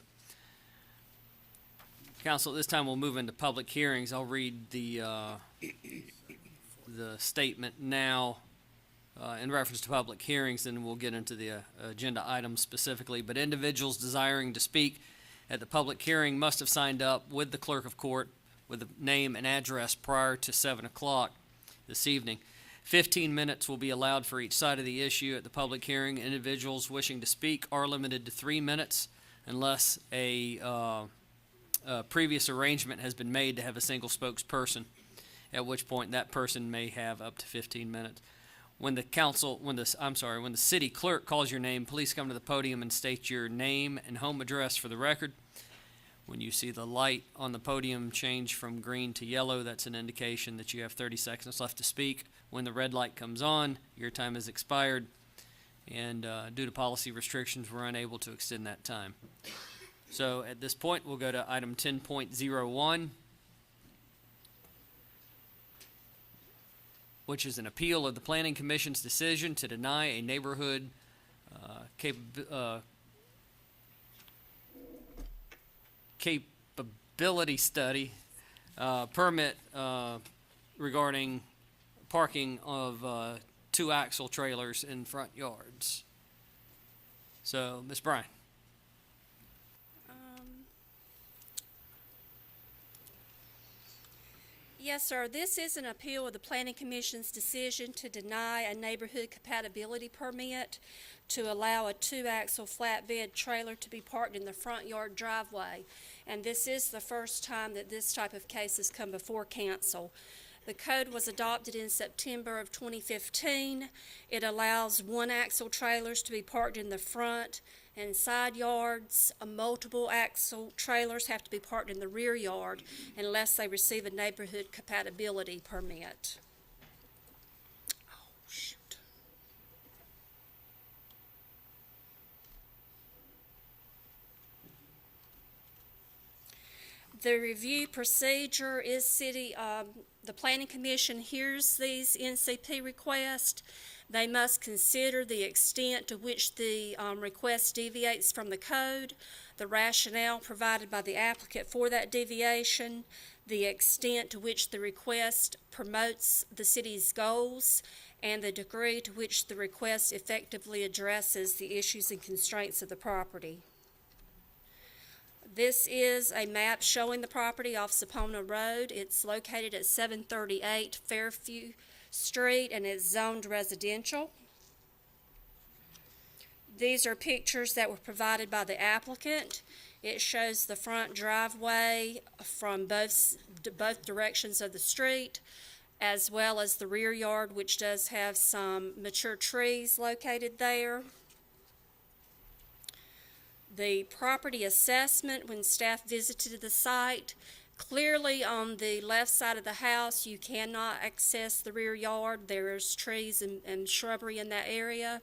Council, at this time we'll move into public hearings. I'll read the statement now in reference to public hearings, and we'll get into the agenda items specifically. But individuals desiring to speak at the public hearing must have signed up with the clerk of court with a name and address prior to 7 o'clock this evening. 15 minutes will be allowed for each side of the issue at the public hearing. Individuals wishing to speak are limited to 3 minutes unless a previous arrangement has been made to have a single spokesperson, at which point that person may have up to 15 minutes. When the city clerk calls your name, please come to the podium and state your name and home address for the record. When you see the light on the podium change from green to yellow, that's an indication that you have 30 seconds left to speak. When the red light comes on, your time has expired, and due to policy restrictions, we're unable to extend that time. So at this point, we'll go to item 10.01, which is an appeal of the Planning Commission's decision to deny a neighborhood capability study permit regarding parking of two-axle trailers in front yards. So, Ms. Bryan. Yes, sir. This is an appeal of the Planning Commission's decision to deny a neighborhood compatibility permit to allow a two-axle flatbed trailer to be parked in the front yard driveway. And this is the first time that this type of case has come before council. The code was adopted in September of 2015. It allows one-axle trailers to be parked in the front and side yards. Multiple axle trailers have to be parked in the rear yard unless they receive a neighborhood compatibility permit. Oh, shoot. The review procedure is the Planning Commission hears these NCP requests. They must consider the extent to which the request deviates from the code, the rationale provided by the applicant for that deviation, the extent to which the request promotes the city's goals, and the degree to which the request effectively addresses the issues and constraints of the property. This is a map showing the property off Sapona Road. It's located at 738 Fairview Street and is zoned residential. These are pictures that were provided by the applicant. It shows the front driveway from both directions of the street, as well as the rear yard, which does have some mature trees located there. The property assessment, when staff visited the site, clearly on the left side of the house, you cannot access the rear yard. There's trees and shrubbery in that area.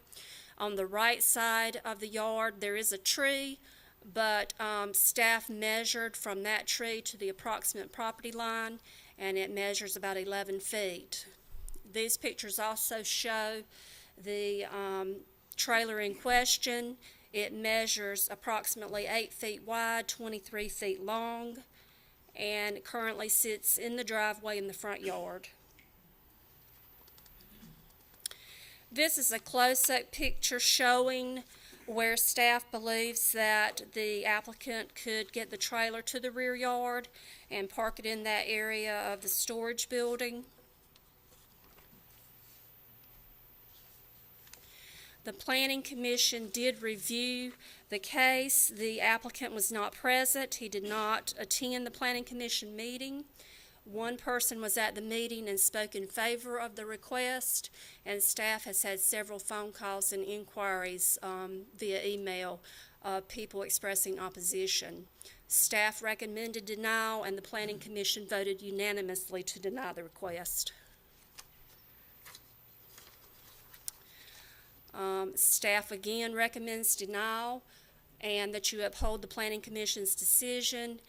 On the right side of the yard, there is a tree, but staff measured from that tree to the approximate property line, and it measures about 11 feet. These pictures also show the trailer in question. It measures approximately 8 feet wide, 23 feet long, and it currently sits in the driveway in the front yard. This is a close-up picture showing where staff believes that the applicant could get the trailer to the rear yard and park it in that area of the storage building. The Planning Commission did review the case. The applicant was not present. He did not attend the Planning Commission meeting. One person was at the meeting and spoke in favor of the request, and staff has had several phone calls and inquiries via email of people expressing opposition. Staff recommended denial, and the Planning Commission voted unanimously to deny the request. Staff again recommends denial and that you uphold the Planning Commission's decision.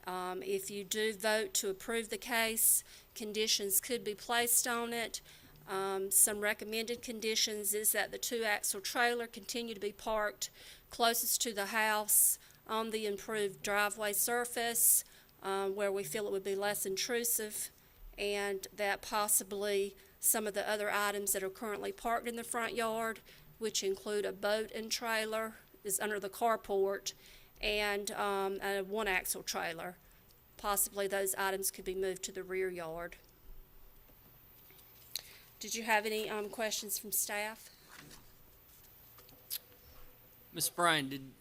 If you do vote to approve the case, conditions could be placed on it. Some recommended conditions is that the two-axle trailer continue to be parked closest to the house on the improved driveway surface, where we feel it would be less intrusive, and that possibly some of the other items that are currently parked in the front yard, which include a boat and trailer, is under the carport, and a one-axle trailer. Possibly those items could be moved to the rear yard. Did you have any questions from staff? Ms. Bryan,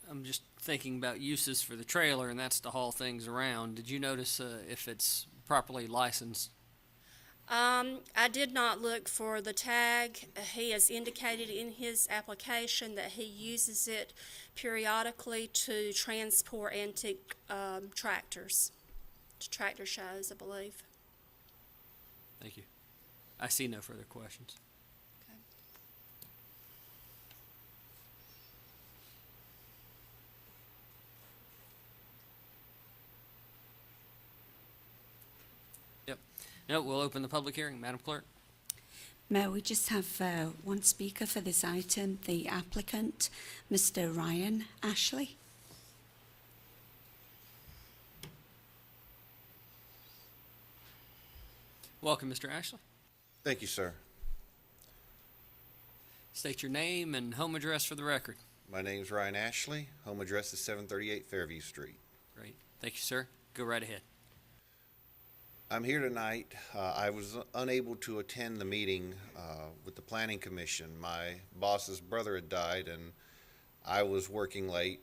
I'm just thinking about uses for the trailer, and that's to haul things around. Did you notice if it's properly licensed? I did not look for the tag. He has indicated in his application that he uses it periodically to transport antique tractors, to tractor shows, I believe. Thank you. I see no further questions. Yep. No, we'll open the public hearing. Madam Clerk? Mayor, we just have one speaker for this item, the applicant, Mr. Ryan Ashley. Welcome, Mr. Ashley. Thank you, sir. State your name and home address for the record. My name's Ryan Ashley. Home address is 738 Fairview Street. Great. Thank you, sir. Go right ahead. I'm here tonight. I was unable to attend the meeting with the Planning Commission. My boss's brother had died, and I was working late.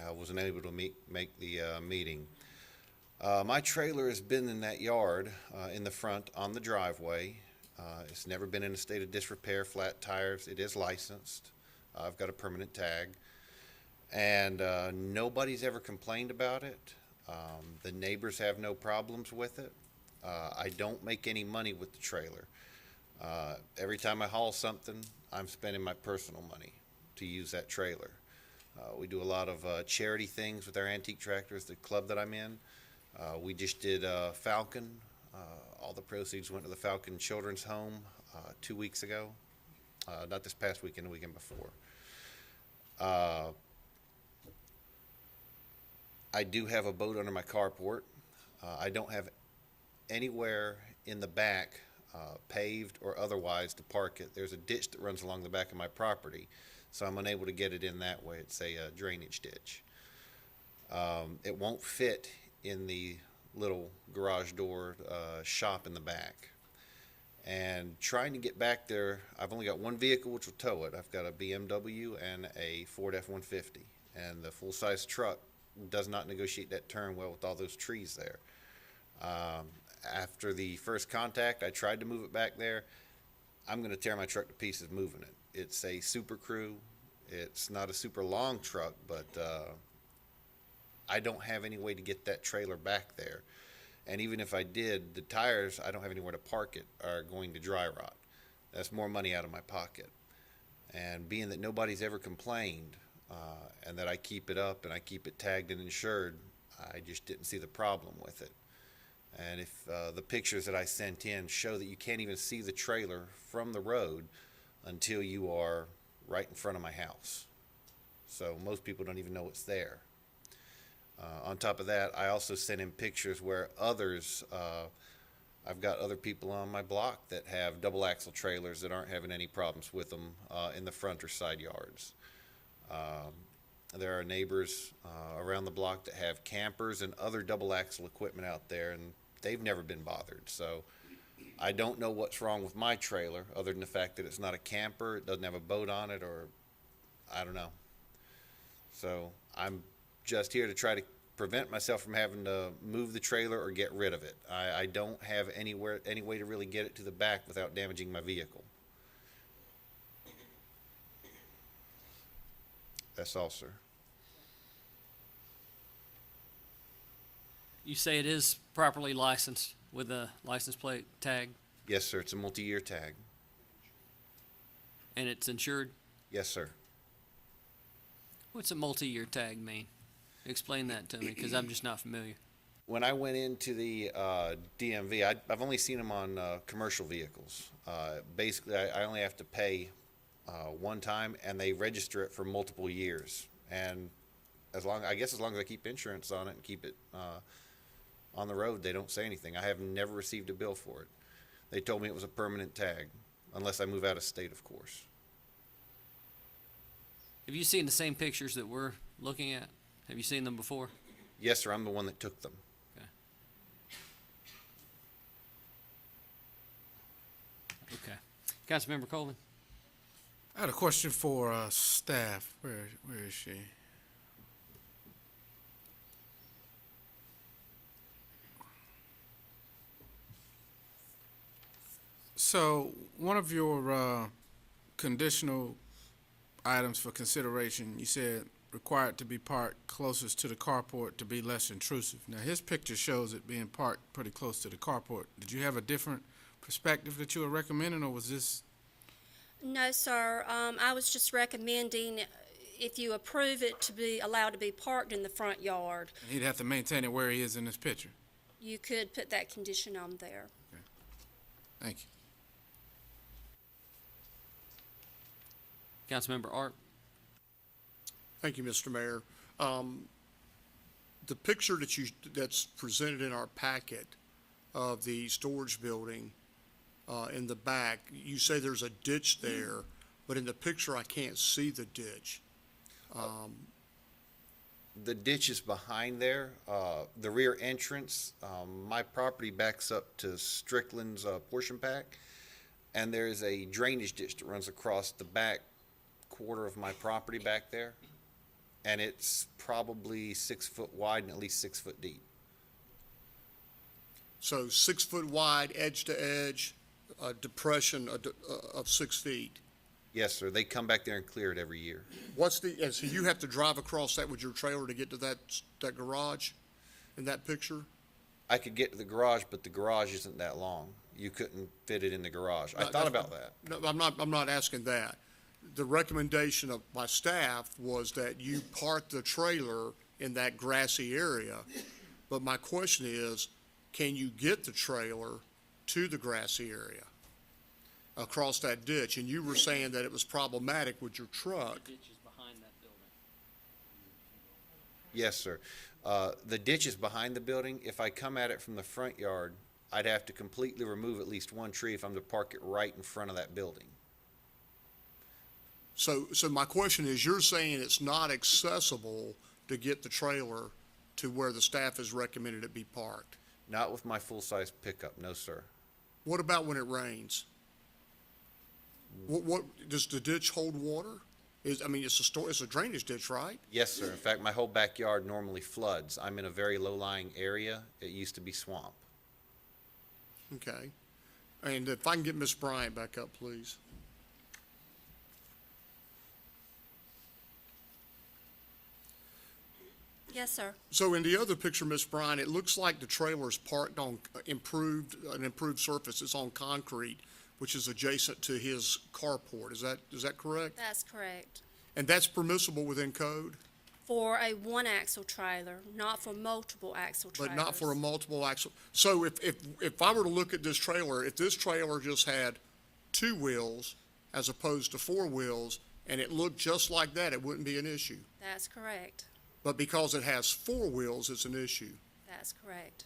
I wasn't able to make the meeting. My trailer has been in that yard in the front on the driveway. It's never been in a state of disrepair, flat tires. It is licensed. I've got a permanent tag. And nobody's ever complained about it. The neighbors have no problems with it. I don't make any money with the trailer. Every time I haul something, I'm spending my personal money to use that trailer. We do a lot of charity things with our antique tractors, the club that I'm in. We just did Falcon. All the proceeds went to the Falcon Children's Home 2 weeks ago. Not this past weekend, the weekend before. I do have a boat under my carport. I don't have anywhere in the back, paved or otherwise, to park it. There's a ditch that runs along the back of my property, so I'm unable to get it in that way. It's a drainage ditch. It won't fit in the little garage door shop in the back. And trying to get back there, I've only got one vehicle which will tow it. I've got a BMW and a Ford F-150, and the full-size truck does not negotiate that turn well with all those trees there. After the first contact, I tried to move it back there. I'm going to tear my truck to pieces moving it. It's a Super Crew. It's not a super long truck, but I don't have any way to get that trailer back there. And even if I did, the tires, I don't have anywhere to park it, are going to dry rot. That's more money out of my pocket. And being that nobody's ever complained, and that I keep it up and I keep it tagged and insured, I just didn't see the problem with it. And if the pictures that I sent in show that you can't even see the trailer from the road until you are right in front of my house. So most people don't even know it's there. On top of that, I also sent in pictures where others, I've got other people on my block that have double axle trailers that aren't having any problems with them in the front or side yards. There are neighbors around the block that have campers and other double axle equipment out there, and they've never been bothered. So I don't know what's wrong with my trailer other than the fact that it's not a camper, it doesn't have a boat on it, or I don't know. So I'm just here to try to prevent myself from having to move the trailer or get rid of it. I don't have any way to really get it to the back without damaging my vehicle. That's all, sir. You say it is properly licensed with a license plate tag, Yes, sir. It's a multi-year tag. and it's insured? Yes, sir. What's a multi-year tag mean? Explain that to me, because I'm just not familiar. When I went into the DMV, I've only seen them on commercial vehicles. Basically, I only have to pay one time, and they register it for multiple years. And as long as I keep insurance on it and keep it on the road, they don't say anything. I have never received a bill for it. They told me it was a permanent tag, unless I move out of state, of course. Have you seen the same pictures that we're looking at? Have you seen them before? Yes, sir. I'm the one that took them. Okay. Councilmember Colvin? I had a question for staff. Where is she? So one of your conditional items for consideration, you said required to be parked closest to the carport to be less intrusive. Now, his picture shows it being parked pretty close to the carport. Did you have a different perspective that you were recommending, or was this? No, sir. I was just recommending if you approve it to be allowed to be parked in the front yard, He'd have to maintain it where he is in this picture. you could put that condition on there. Thank you. Councilmember Art. Thank you, Mr. Mayor. The picture that's presented in our packet of the storage building in the back, you say there's a ditch there, but in the picture I can't see the ditch. The ditch is behind there, the rear entrance. My property backs up to Strickland's portion pack, and there's a drainage ditch that runs across the back quarter of my property back there, and it's probably 6 foot wide and at least 6 foot deep. So 6 foot wide, edge to edge, a depression of 6 feet. Yes, sir. They come back there and clear it every year. And so you have to drive across that with your trailer to get to that garage in that picture? I could get to the garage, but the garage isn't that long. You couldn't fit it in the garage. I thought about that. No, I'm not asking that. The recommendation of my staff was that you park the trailer in that grassy area. But my question is, can you get the trailer to the grassy area across that ditch? And you were saying that it was problematic with your truck. The ditch is behind that building. Yes, sir. The ditch is behind the building. If I come at it from the front yard, I'd have to completely remove at least one tree if I'm to park it right in front of that building. So my question is, you're saying it's not accessible to get the trailer to where the staff has recommended it be parked? Not with my full-size pickup, no, sir. What about when it rains? What does the ditch hold water? It's a drainage ditch, right? Yes, sir. In fact, my whole backyard normally floods. I'm in a very low-lying area. It used to be swamp. Okay. And if I can get Ms. Bryant back up, please. Yes, sir. So in the other picture, Ms. Bryant, it looks like the trailer's parked on an improved surface. It's on concrete, which is adjacent to his carport. Is that correct? That's correct. And that's permissible within code? For a one-axle trailer, not for multiple axle trailers. But not for a multiple axle. So if I were to look at this trailer, if this trailer just had 2 wheels as opposed to 4 wheels, and it looked just like that, it wouldn't be an issue. That's correct. But because it has 4 wheels, it's an issue. That's correct.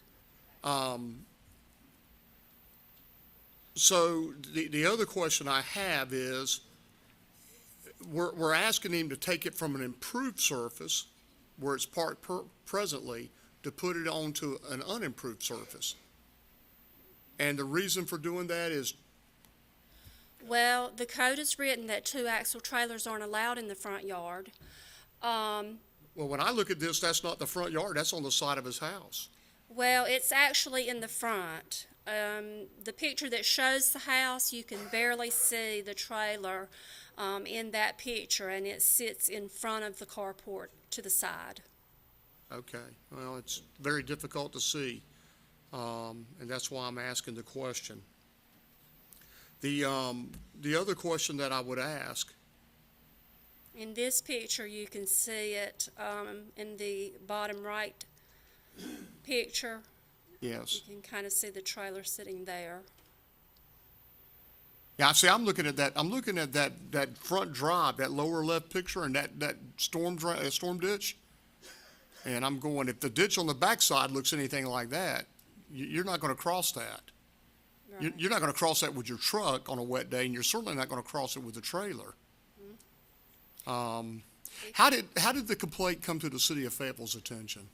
So the other question I have is, we're asking him to take it from an improved surface where it's parked presently to put it onto an unimproved surface. And the reason for doing that is? Well, the code is written that 2-axle trailers aren't allowed in the front yard. Well, when I look at this, that's not the front yard, that's on the side of his house. Well, it's actually in the front. The picture that shows the house, you can barely see the trailer in that picture, and it sits in front of the carport to the side. Okay, well, it's very difficult to see, and that's why I'm asking the question. The other question that I would ask, In this picture, you can see it in the bottom right picture. yes. You can kind of see the trailer sitting there. Yeah, see, I'm looking at that front drive, that lower left picture, and that storm ditch. And I'm going, if the ditch on the backside looks anything like that, you're not going to cross that. Right. You're not going to cross that with your truck on a wet day, and you're certainly not going to cross it with a trailer. How did the complaint come to the city of Fayetteville's attention?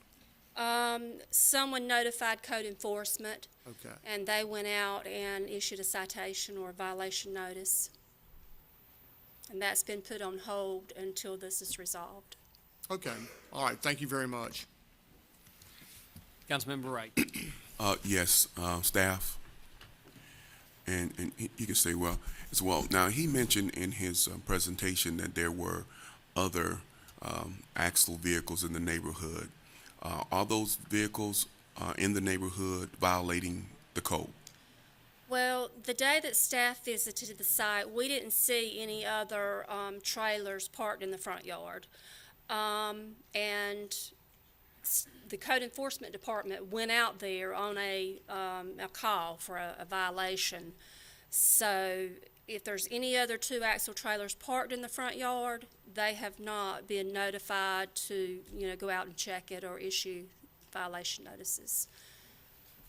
Someone notified code enforcement, Okay. and they went out and issued a citation or a violation notice. And that's been put on hold until this is resolved. Okay. All right. Thank you very much. Councilmember Wright. Yes, staff. and he can say, well, as well. Now, he mentioned in his presentation that there were other axle vehicles in the neighborhood. Are those vehicles in the neighborhood violating the code? Well, the day that staff visited the site, we didn't see any other trailers parked in the front yard. And the code enforcement department went out there on a call for a violation. So if there's any other two axle trailers parked in the front yard, they have not been notified to, go out and check it or issue violation notices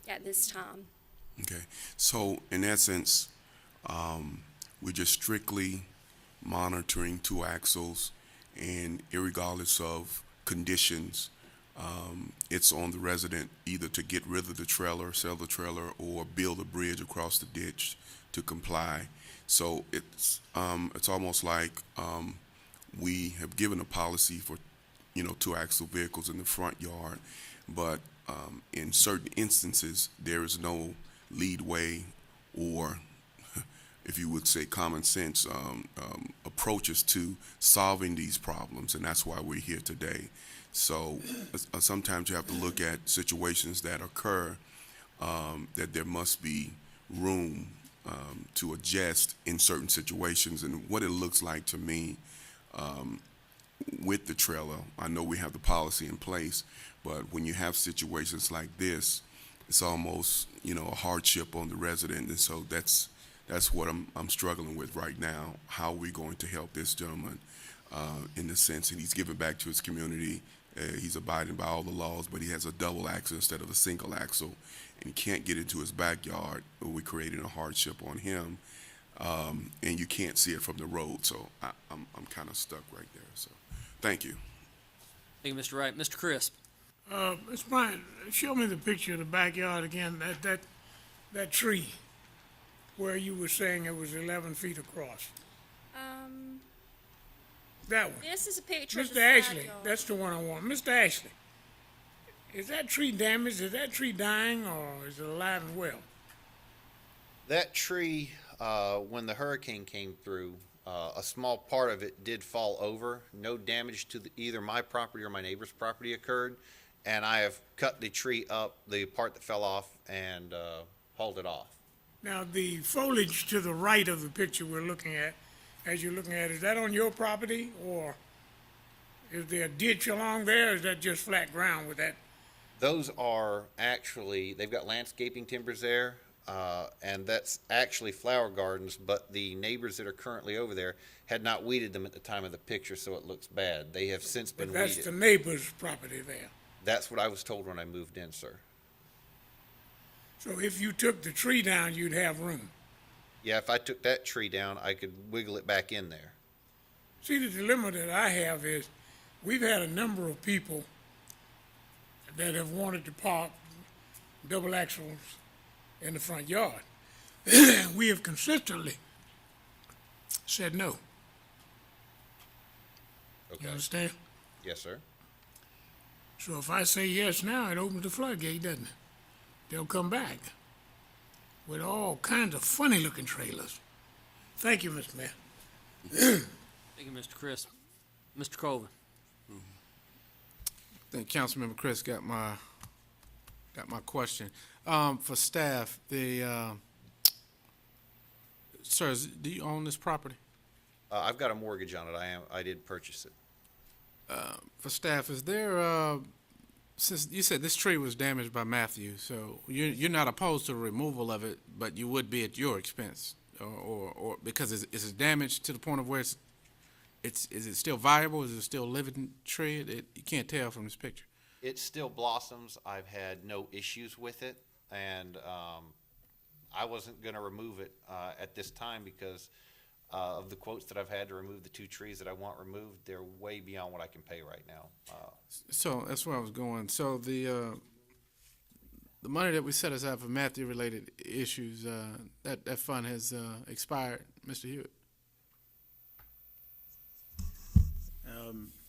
at this time. Okay, so in essence, we're just strictly monitoring two axles, and irregardless of conditions, it's on the resident either to get rid of the trailer, sell the trailer, or build a bridge across the ditch to comply. So it's almost like we have given a policy for, two axle vehicles in the front yard, but in certain instances there is no leadway or, if you would say, common sense approaches to solving these problems, and that's why we're here today. So sometimes you have to look at situations that occur, that there must be room to adjust in certain situations. And what it looks like to me with the trailer, I know we have the policy in place, but when you have situations like this, it's almost, a hardship on the resident. And so that's what I'm struggling with right now. How are we going to help this gentleman in the sense that he's giving back to his community? He's abiding by all the laws, but he has a double axle instead of a single axle, and he can't get into his backyard. We're creating a hardship on him, and you can't see it from the road. So I'm kind of stuck right there. So thank you. Thank you, Mr. Wright. Mr. Crisp. Mr. Bryant, show me the picture of the backyard again, that tree where you were saying it was 11 feet across. That one. This is a picture of the Mr. side Ashley, yard. that's the one I want. Mr. Ashley, is that tree damaged? Is that tree dying, or is it alive and well? That tree, when the hurricane came through, a small part of it did fall over. No damage to either my property or my neighbor's property occurred, and I have cut the tree up, the part that fell off, and hauled it off. Now, the foliage to the right of the picture we're looking at, as you're looking at, is that on your property, or is there a ditch along there, or is that just flat ground with that? Those are actually, they've got landscaping timbers there, and that's actually flower gardens, but the neighbors that are currently over there had not weeded them at the time of the picture, so it looks bad. They have since been But that's weeded. the neighbor's property there. That's what I was told when I moved in, sir. So if you took the tree down, you'd have room. Yeah, if I took that tree down, I could wiggle it back in there. See, the dilemma that I have is we've had a number of people that have wanted to park double axles in the front yard. We have consistently said no. Okay. You understand? Yes, sir. So if I say yes now, it opens the floodgate, doesn't it? They'll come back with all kinds of funny-looking trailers. Thank you, Mr. Mayor. Thank you, Mr. Crisp. Mr. Colvin. I think Councilmember Chris got my question. For staff, sir, do you own this property? I've got a mortgage on it. I did purchase it. For staff, is there, since you said this tree was damaged by Matthew, so you're not opposed to the removal of it, but you would be at your expense, or because is it damaged to the point of where is it still viable? Is it still a living tree? You can't tell from this picture. It still blossoms. I've had no issues with it, and I wasn't going to remove it at this time because of the quotes that I've had to remove the two trees that I want removed. They're way beyond what I can pay right now. So that's where I was going. So the money that we set aside for Matthew-related issues, that fund has expired, Mr. Hewitt.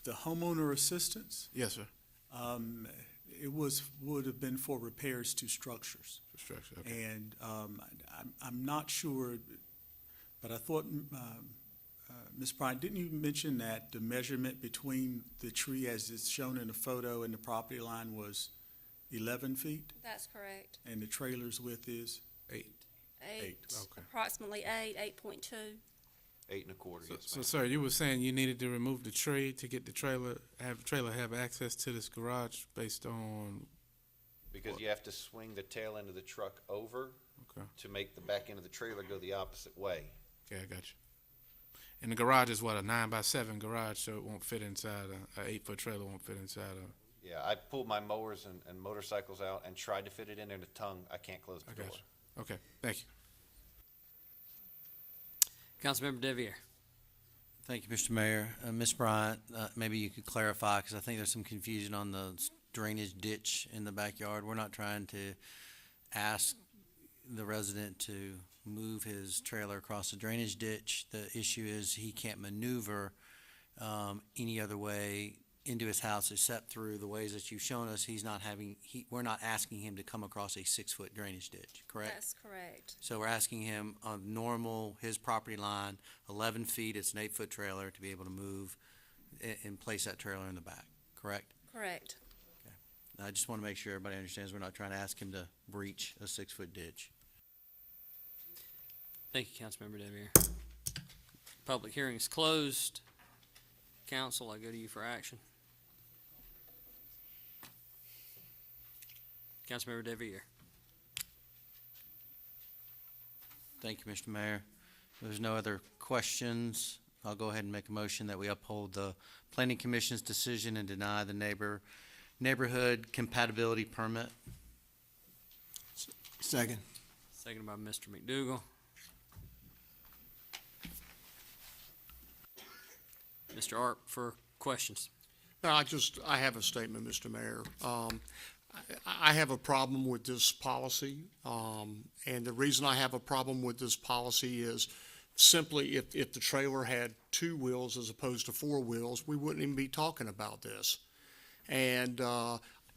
The homeowner assistance, Yes, sir. would have been for repairs to structures. Structure, okay. And I'm not sure, but I thought, Ms. Bryant, didn't you mention that the measurement between the tree as it's shown in the photo and the property line was 11 feet? That's correct. And the trailer's width is? 8. Eight, Okay. approximately 8.2. 8 1/4. So, Yes, so, ma'am. sir, you were saying you needed to remove the tree to get the trailer, have access to this garage based on, Because you have to swing the tail end of the truck over okay, to make the back end of the trailer go the opposite way. okay, I got you. And the garage is what, a 9x7 garage, so it won't fit inside, a 8-foot trailer won't fit inside a, Yeah, I pulled my mowers and motorcycles out and tried to fit it in there. The tongue, I can't close the I door. got you. Okay, thank you. Councilmember Deviere. Thank you, Mr. Mayor. Ms. Bryant, maybe you could clarify, because I think there's some confusion on the drainage ditch in the backyard. We're not trying to ask the resident to move his trailer across the drainage ditch. The issue is he can't maneuver any other way into his house except through the ways that you've shown us. We're not asking him to come across a 6-foot drainage ditch, correct? That's correct. So we're asking him on normal, his property line, 11 feet, it's an 8-foot trailer, to be able to move and place that trailer in the back, correct? Correct. I just want to make sure everybody understands we're not trying to ask him to breach a 6-foot ditch. Thank you, Councilmember Deviere. Public hearing is closed. Council, I go to you for action. Councilmember Deviere. Thank you, Mr. Mayor. If there's no other questions, I'll go ahead and make a motion that we uphold the Planning Commission's decision and deny the neighborhood compatibility permit. Second. Seconded by Mr. McDougal. Mr. Arp for questions. No, I have a statement, Mr. Mayor. I have a problem with this policy, and the reason I have a problem with this policy is simply if the trailer had 2 wheels as opposed to 4 wheels, we wouldn't even be talking about this. And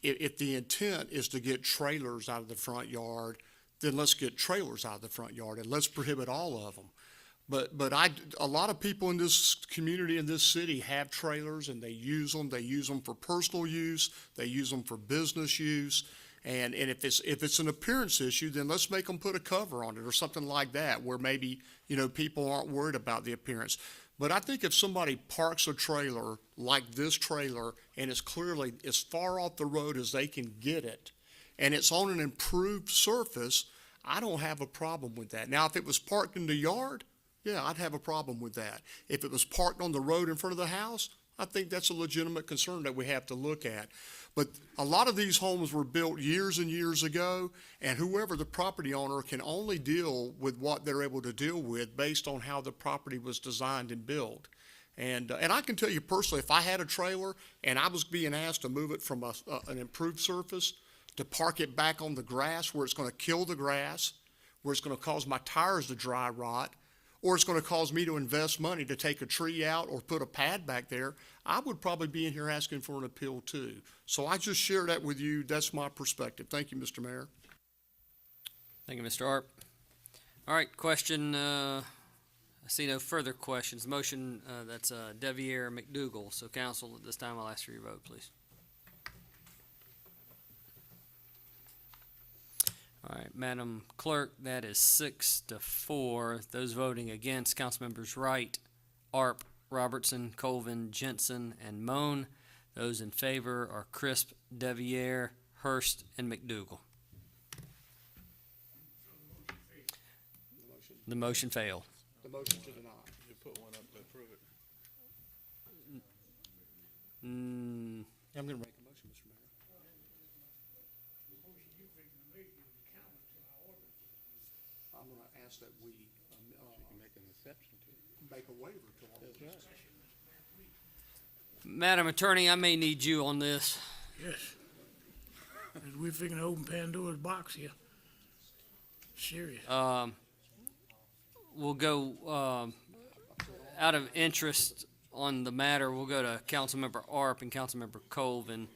if the intent is to get trailers out of the front yard, then let's get trailers out of the front yard and let's prohibit all of them. But a lot of people in this community, in this city, have trailers and they use them. They use them for personal use. They use them for business use. And if it's an appearance issue, then let's make them put a cover on it or something like that, where maybe, people aren't worried about the appearance. But I think if somebody parks a trailer like this trailer and it's clearly as far off the road as they can get it, and it's on an improved surface, I don't have a problem with that. Now, if it was parked in the yard, yeah, I'd have a problem with that. If it was parked on the road in front of the house, I think that's a legitimate concern that we have to look at. But a lot of these homes were built years and years ago, and whoever the property owner can only deal with what they're able to deal with based on how the property was designed and built. And I can tell you personally, if I had a trailer and I was being asked to move it from an improved surface to park it back on the grass where it's going to kill the grass, where it's going to cause my tires to dry rot, or it's going to cause me to invest money to take a tree out or put a pad back there, I would probably be in here asking for an appeal too. So I just share that with you. That's my perspective. Thank you, Mr. Mayor. Thank you, Mr. Arp. All right, question, I see no further questions. Motion, that's Deviere McDougal. So council, at this time, I'll ask for your vote, please. All right, Madam Clerk, that is 6-4. Those voting against, Councilmembers Wright, Arp, Robertson, Colvin, Jensen, and Moan. Those in favor are Crisp, Deviere, Hurst, and McDougal. The motion failed. The motion to deny. You put one up to approve it. I'm going to make a motion, Mr. Mayor. I'm going to ask that we Make an exception to it. make a waiver to all of this. Madam Attorney, I may need you on this. Yes. We're figuring to open Pandora's box here. Serious. We'll go, out of interest on the matter, we'll go to Councilmember Arp and Councilmember Colvin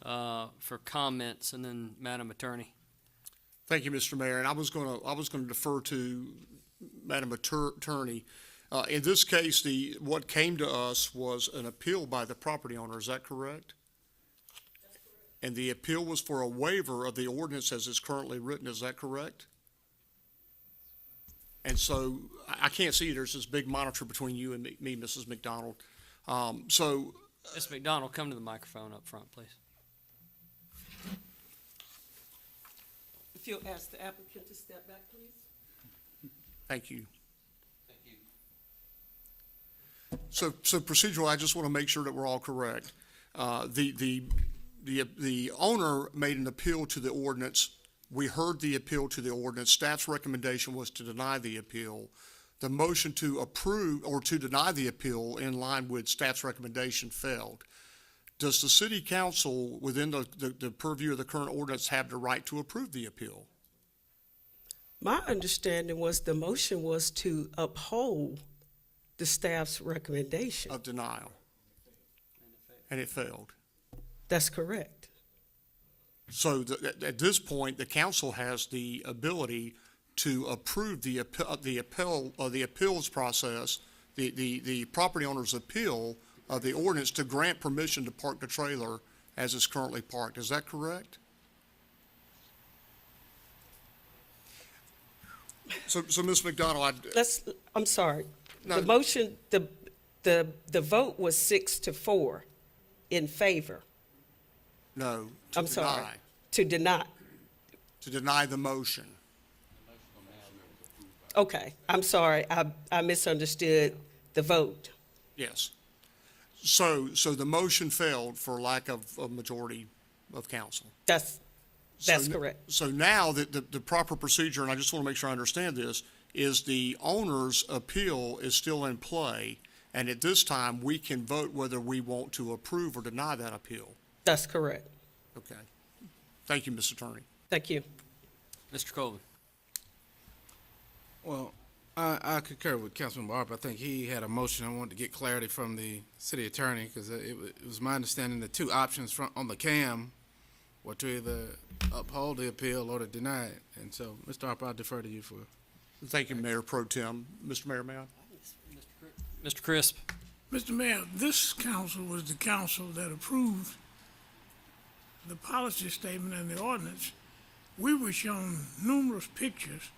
for comments, and then Madam Attorney. Thank you, Mr. Mayor. And I was gonna defer to Madam Attorney. In this case, what came to us was an appeal by the property owner. Is that correct? That's correct. And the appeal was for a waiver of the ordinance as it's currently written. Is that correct? And so I can't see, there's this big monitor between you and me, Mrs. McDonald. Ms. McDonald, come to the microphone up front, please. If you'll ask the applicant to step back, please. Thank you. So procedural, I just want to make sure that we're all correct. The owner made an appeal to the ordinance. We heard the appeal to the ordinance. Staff's recommendation was to deny the appeal. The motion to approve or to deny the appeal in line with staff's recommendation failed. Does the city council, within the purview of the current ordinance, have the right to approve the appeal? My understanding was the motion was to uphold the staff's recommendation. Of denial. And it failed. That's correct. So at this point, the council has the ability to approve the appeals process, the property owner's appeal of the ordinance to grant permission to park the trailer as it's currently parked. Is that correct? So Ms. McDonald, I'm sorry. No. The motion, the vote was 6-4 in favor. No. I'm sorry. To deny. To deny the motion. Okay, I'm sorry. I misunderstood the vote. Yes. So the motion failed for lack of a majority of council. That's correct. So now the proper procedure, and I just want to make sure I understand this, is the owner's appeal is still in play, and at this time, we can vote whether we want to approve or deny that appeal. That's correct. Okay. Thank you, Mr. Attorney. Thank you. Mr. Colvin. Well, I concur with Councilman Barber. I think he had a motion. I wanted to get clarity from the city attorney because it was my understanding the two options on the CAM were to either uphold the appeal or to deny it. And so, Mr. Harper, I'll defer to you for. Thank you, Mayor Pro Tem. Mr. Mayor, may I? Mr. Crisp. Mr. Mayor, this council was the council that approved the policy statement and the ordinance. We were shown numerous pictures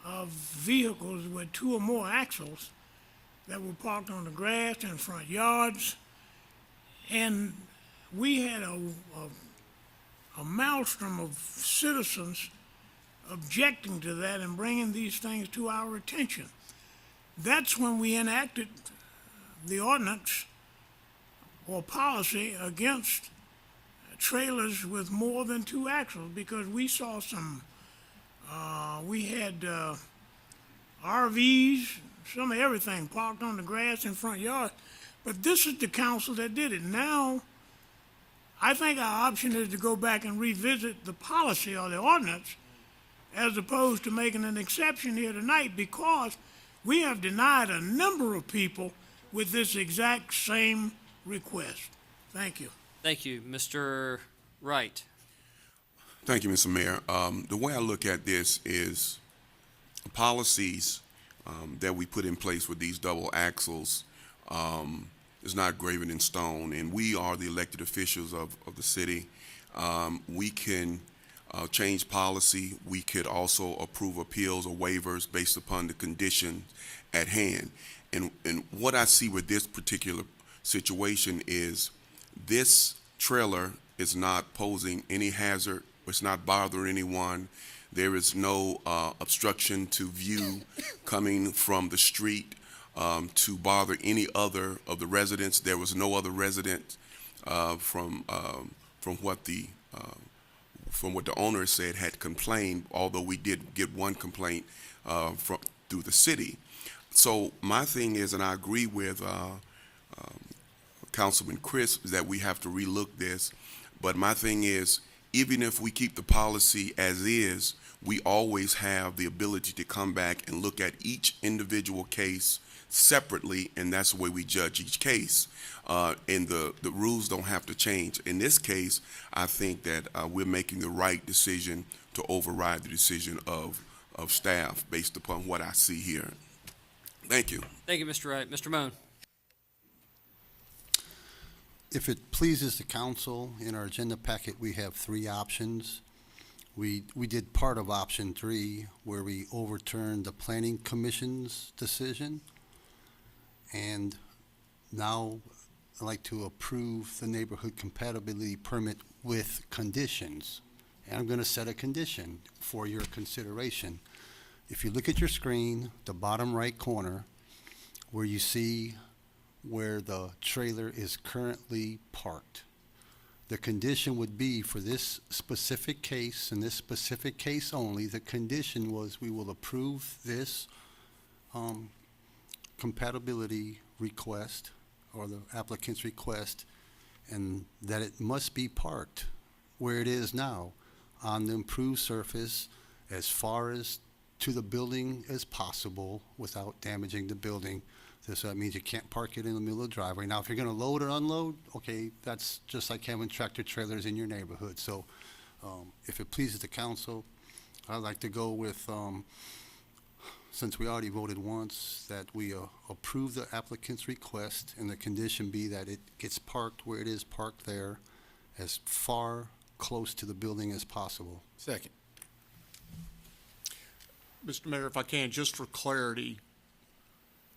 of vehicles with 2 or more axles that were parked on the grass in front yards. And we had a maelstrom of citizens objecting to that and bringing these things to our attention. That's when we enacted the ordinance or policy against trailers with more than 2 axles, because we saw some, we had RVs, some of everything parked on the grass in front yard. But this is the council that did it. Now, I think our option is to go back and revisit the policy or the ordinance as opposed to making an exception here tonight, because we have denied a number of people with this exact same request. Thank you. Thank you. Mr. Wright. Thank you, Mr. Mayor. The way I look at this is policies that we put in place with these double axles is not graven in stone, and we are the elected officials of the city. We can change policy. We could also approve appeals or waivers based upon the condition at hand. And what I see with this particular situation is this trailer is not posing any hazard. It's not bothering anyone. There is no obstruction to view coming from the street to bother any other of the residents. There was no other resident from what the owner said had complained, although we did get one complaint through the city. So my thing is, and I agree with Councilman Chris, that we have to relook this. But my thing is, even if we keep the policy as is, we always have the ability to come back and look at each individual case separately, and that's the way we judge each case. And the rules don't have to change. In this case, I think that we're making the right decision to override the decision of staff based upon what I see here. Thank you. Thank you, Mr. Wright. Mr. Moan. If it pleases the council, in our agenda packet, we have 3 options. We did part of option 3, where we overturned the planning commission's decision. And now I'd like to approve the neighborhood compatibility permit with conditions. And I'm gonna set a condition for your consideration. If you look at your screen, the bottom right corner, where you see where the trailer is currently parked, the condition would be for this specific case, and this specific case only, the condition was we will approve this compatibility request, or the applicant's request, and that it must be parked where it is now, on the improved surface as far as to the building as possible without damaging the building. So that means you can't park it in the middle of the driveway. Now, if you're gonna load or unload, okay, that's just like having tractor trailers in your neighborhood. So if it pleases the council, I'd like to go with, since we already voted once, that we approve the applicant's request, and the condition be that it gets parked where it is parked there, as far close to the building as possible. Second. Mr. Mayor, if I can, just for clarity,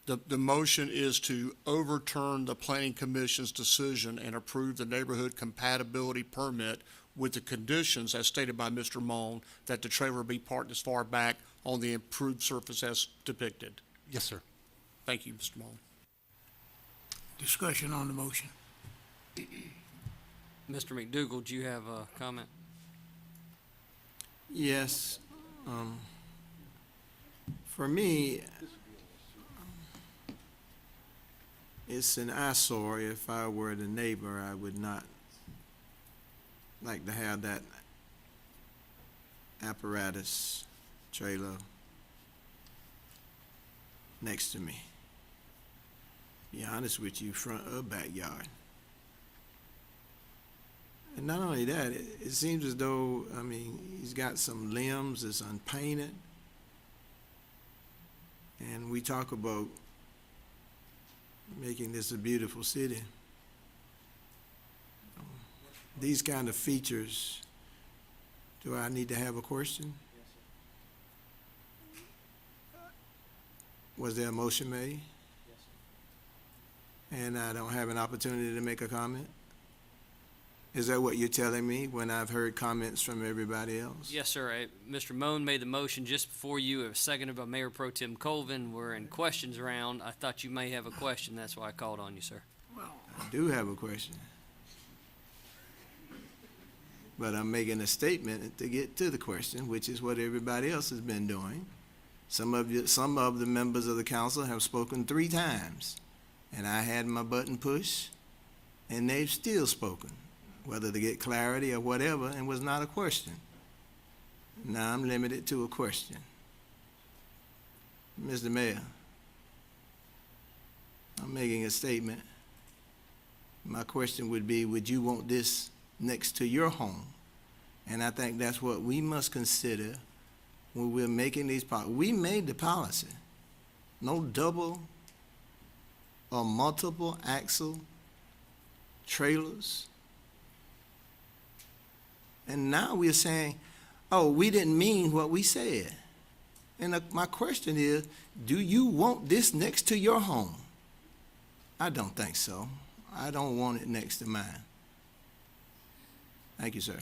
the motion is to overturn the planning commission's decision and approve the neighborhood compatibility permit with the conditions as stated by Mr. Moan, that the trailer be parked as far back on the improved surface as depicted. Yes, sir. Thank you, Mr. Moan. Discussion on the motion. Mr. McDougall, do you have a comment? Yes. For me, it's an eyesore. If I were the neighbor, I would not like to have that apparatus trailer next to me. Be honest with you, front or backyard. And not only that, it seems as though, I mean, he's got some limbs that's unpainted. And we talk about making this a beautiful city. These kind of features, do I need to have a question? Was there a motion made? And I don't have an opportunity to make a comment? Is that what you're telling me when I've heard comments from everybody else? Yes, sir. Mr. Moan made the motion just before you. It was seconded by Mayor Pro Tem Colvin. We're in questions round. I thought you may have a question. That's why I called on you, sir. I do have a question. But I'm making a statement to get to the question, which is what everybody else has been doing. Some of the members of the council have spoken 3 times, and I had my button pushed, and they've still spoken, whether to get clarity or whatever, and was not a question. Now I'm limited to a question. Mr. Mayor, I'm making a statement. My question would be, would you want this next to your home? And I think that's what we must consider when we're making these policies. We made the policy. No double or multiple axle trailers. And now we're saying, oh, we didn't mean what we said. And my question is, do you want this next to your home? I don't think so. I don't want it next to mine. Thank you, sir.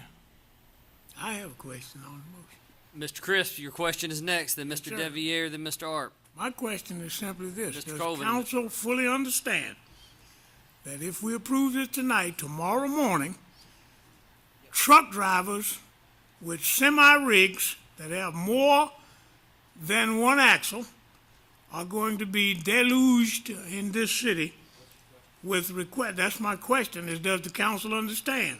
I have a question on the motion. Mr. Crisp, your question is next, then Mr. Sure. Deviere, then Mr. Arp. My question is simply this. Mr. Does Colvin. council fully understand that if we approve this tonight, tomorrow morning, truck drivers with semi-rigs that have more than one axle are going to be deluged in this city with requests? That's my question, is does the council understand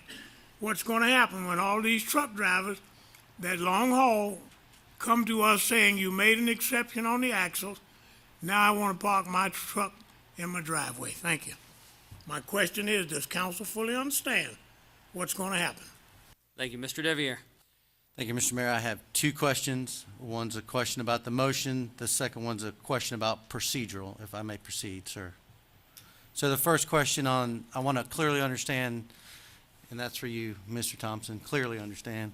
what's going to happen when all these truck drivers that long haul come to us saying you made an exception on the axles. Now I want to park my truck in my driveway. Thank you. My question is, does council fully understand what's going to happen? Thank you, Mr. Deviere. Thank you, Mr. Mayor. I have two questions. One's a question about the motion. The second one's a question about procedural, if I may proceed, sir. So the first question on, I want to clearly understand, and that's for you, Mr. Thompson, clearly understand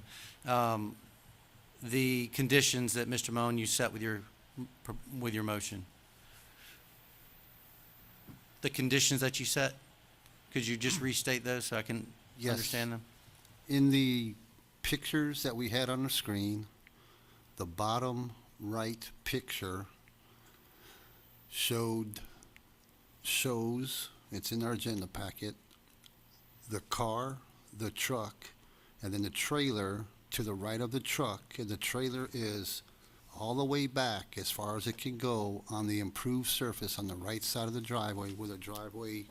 the conditions that Mr. Moan, you set with your motion. The conditions that you set, could you just restate those so I can Yes. understand them? In the pictures that we had on the screen, the bottom right picture shows, it's in our agenda packet, the car, the truck, and then the trailer to the right of the truck, and the trailer is all the way back as far as it can go on the improved surface on the right side of the driveway, where the driveway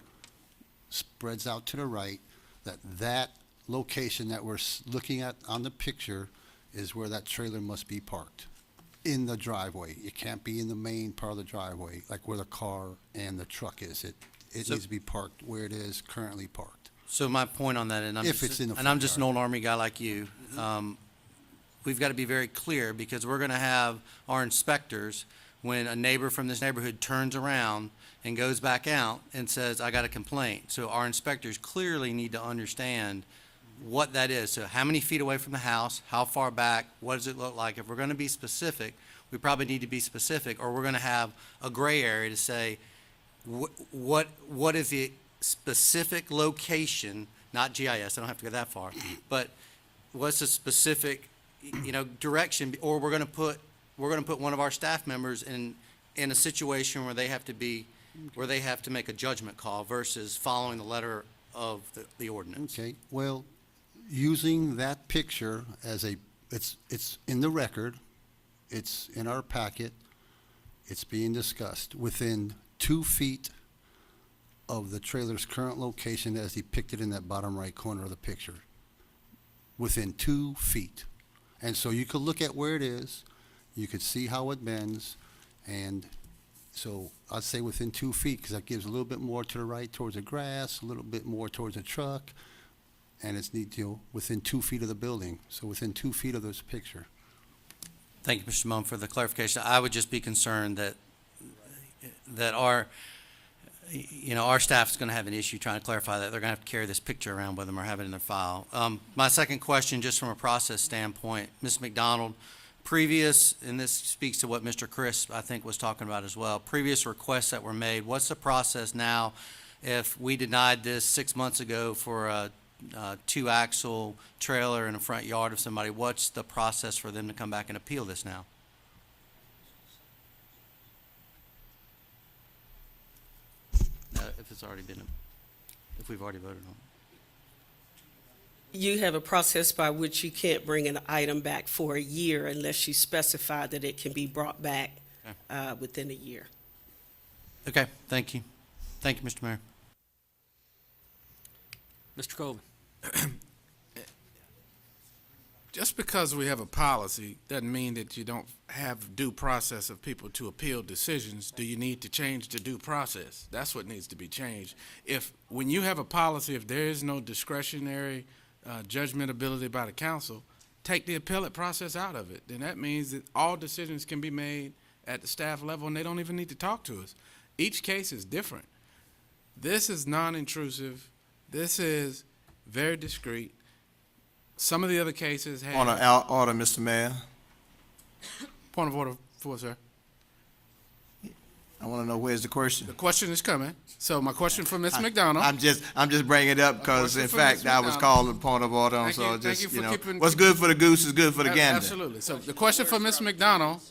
spreads out to the right, that location that we're looking at on the picture is where that trailer must be parked, in the driveway. It can't be in the main part of the driveway, like where the car and the truck is. It So- needs to be parked where it is currently parked. So my point on that, and I'm If just, it's in the and I'm front just an yard. old Army guy like you, we've got to be very clear, because we're going to have our inspectors, when a neighbor from this neighborhood turns around and goes back out and says, I got a complaint. So our inspectors clearly need to understand what that is. So how many feet away from the house, how far back, what does it look like? If we're going to be specific, we probably need to be specific, or we're going to have a gray area to say, what is the specific location, not GIS, I don't have to go that far, but what's the specific, direction, or we're going to put one of our staff members in a situation where they have to make a judgment call versus following the letter of the ordinance. Okay, well, using that picture as it's in the record, it's in our packet, it's being discussed, within 2 feet of the trailer's current location as depicted in that bottom right corner of the picture. Within 2 feet. And so you could look at where it is, you could see how it bends, and so I'd say within 2 feet, because that gives a little bit more to the right towards the grass, a little bit more towards the truck, and it's within 2 feet of the building, so within 2 feet of this picture. Thank you, Mr. Moan, for the clarification. I would just be concerned that our staff's going to have an issue trying to clarify that. They're going to have to carry this picture around with them or have it in their file. My second question, just from a process standpoint, Ms. McDonald, previous, and this speaks to what Mr. Chris, I think, was talking about as well, previous requests that were made, what's the process now if we denied this 6 months ago for a two-axle trailer in the front yard of somebody? What's the process for them to come back and appeal this now? If we've already voted on it. You have a process by which you can't bring an item back for a year unless you specify that it can be brought back within a year. Okay, thank you. Thank you, Mr. Mayor. Mr. Colvin. Just because we have a policy doesn't mean that you don't have due process of people to appeal decisions. Do you need to change the due process? That's what needs to be changed. When you have a policy, if there is no discretionary judgment ability by the council, take the appellate process out of it. Then that means that all decisions can be made at the staff level and they don't even need to talk to us. Each case is different. This is non-intrusive. This is very discreet. Some of the other cases have... Point of order, Mr. Mayor. Point of order for, sir. I want to know where's the question. The question is coming. So my question for Ms. McDonald. I'm just bringing it up because, in fact, I was called a point of order on, so just, what's good for the goose is good for the gander. Absolutely. So the question for Ms. McDonald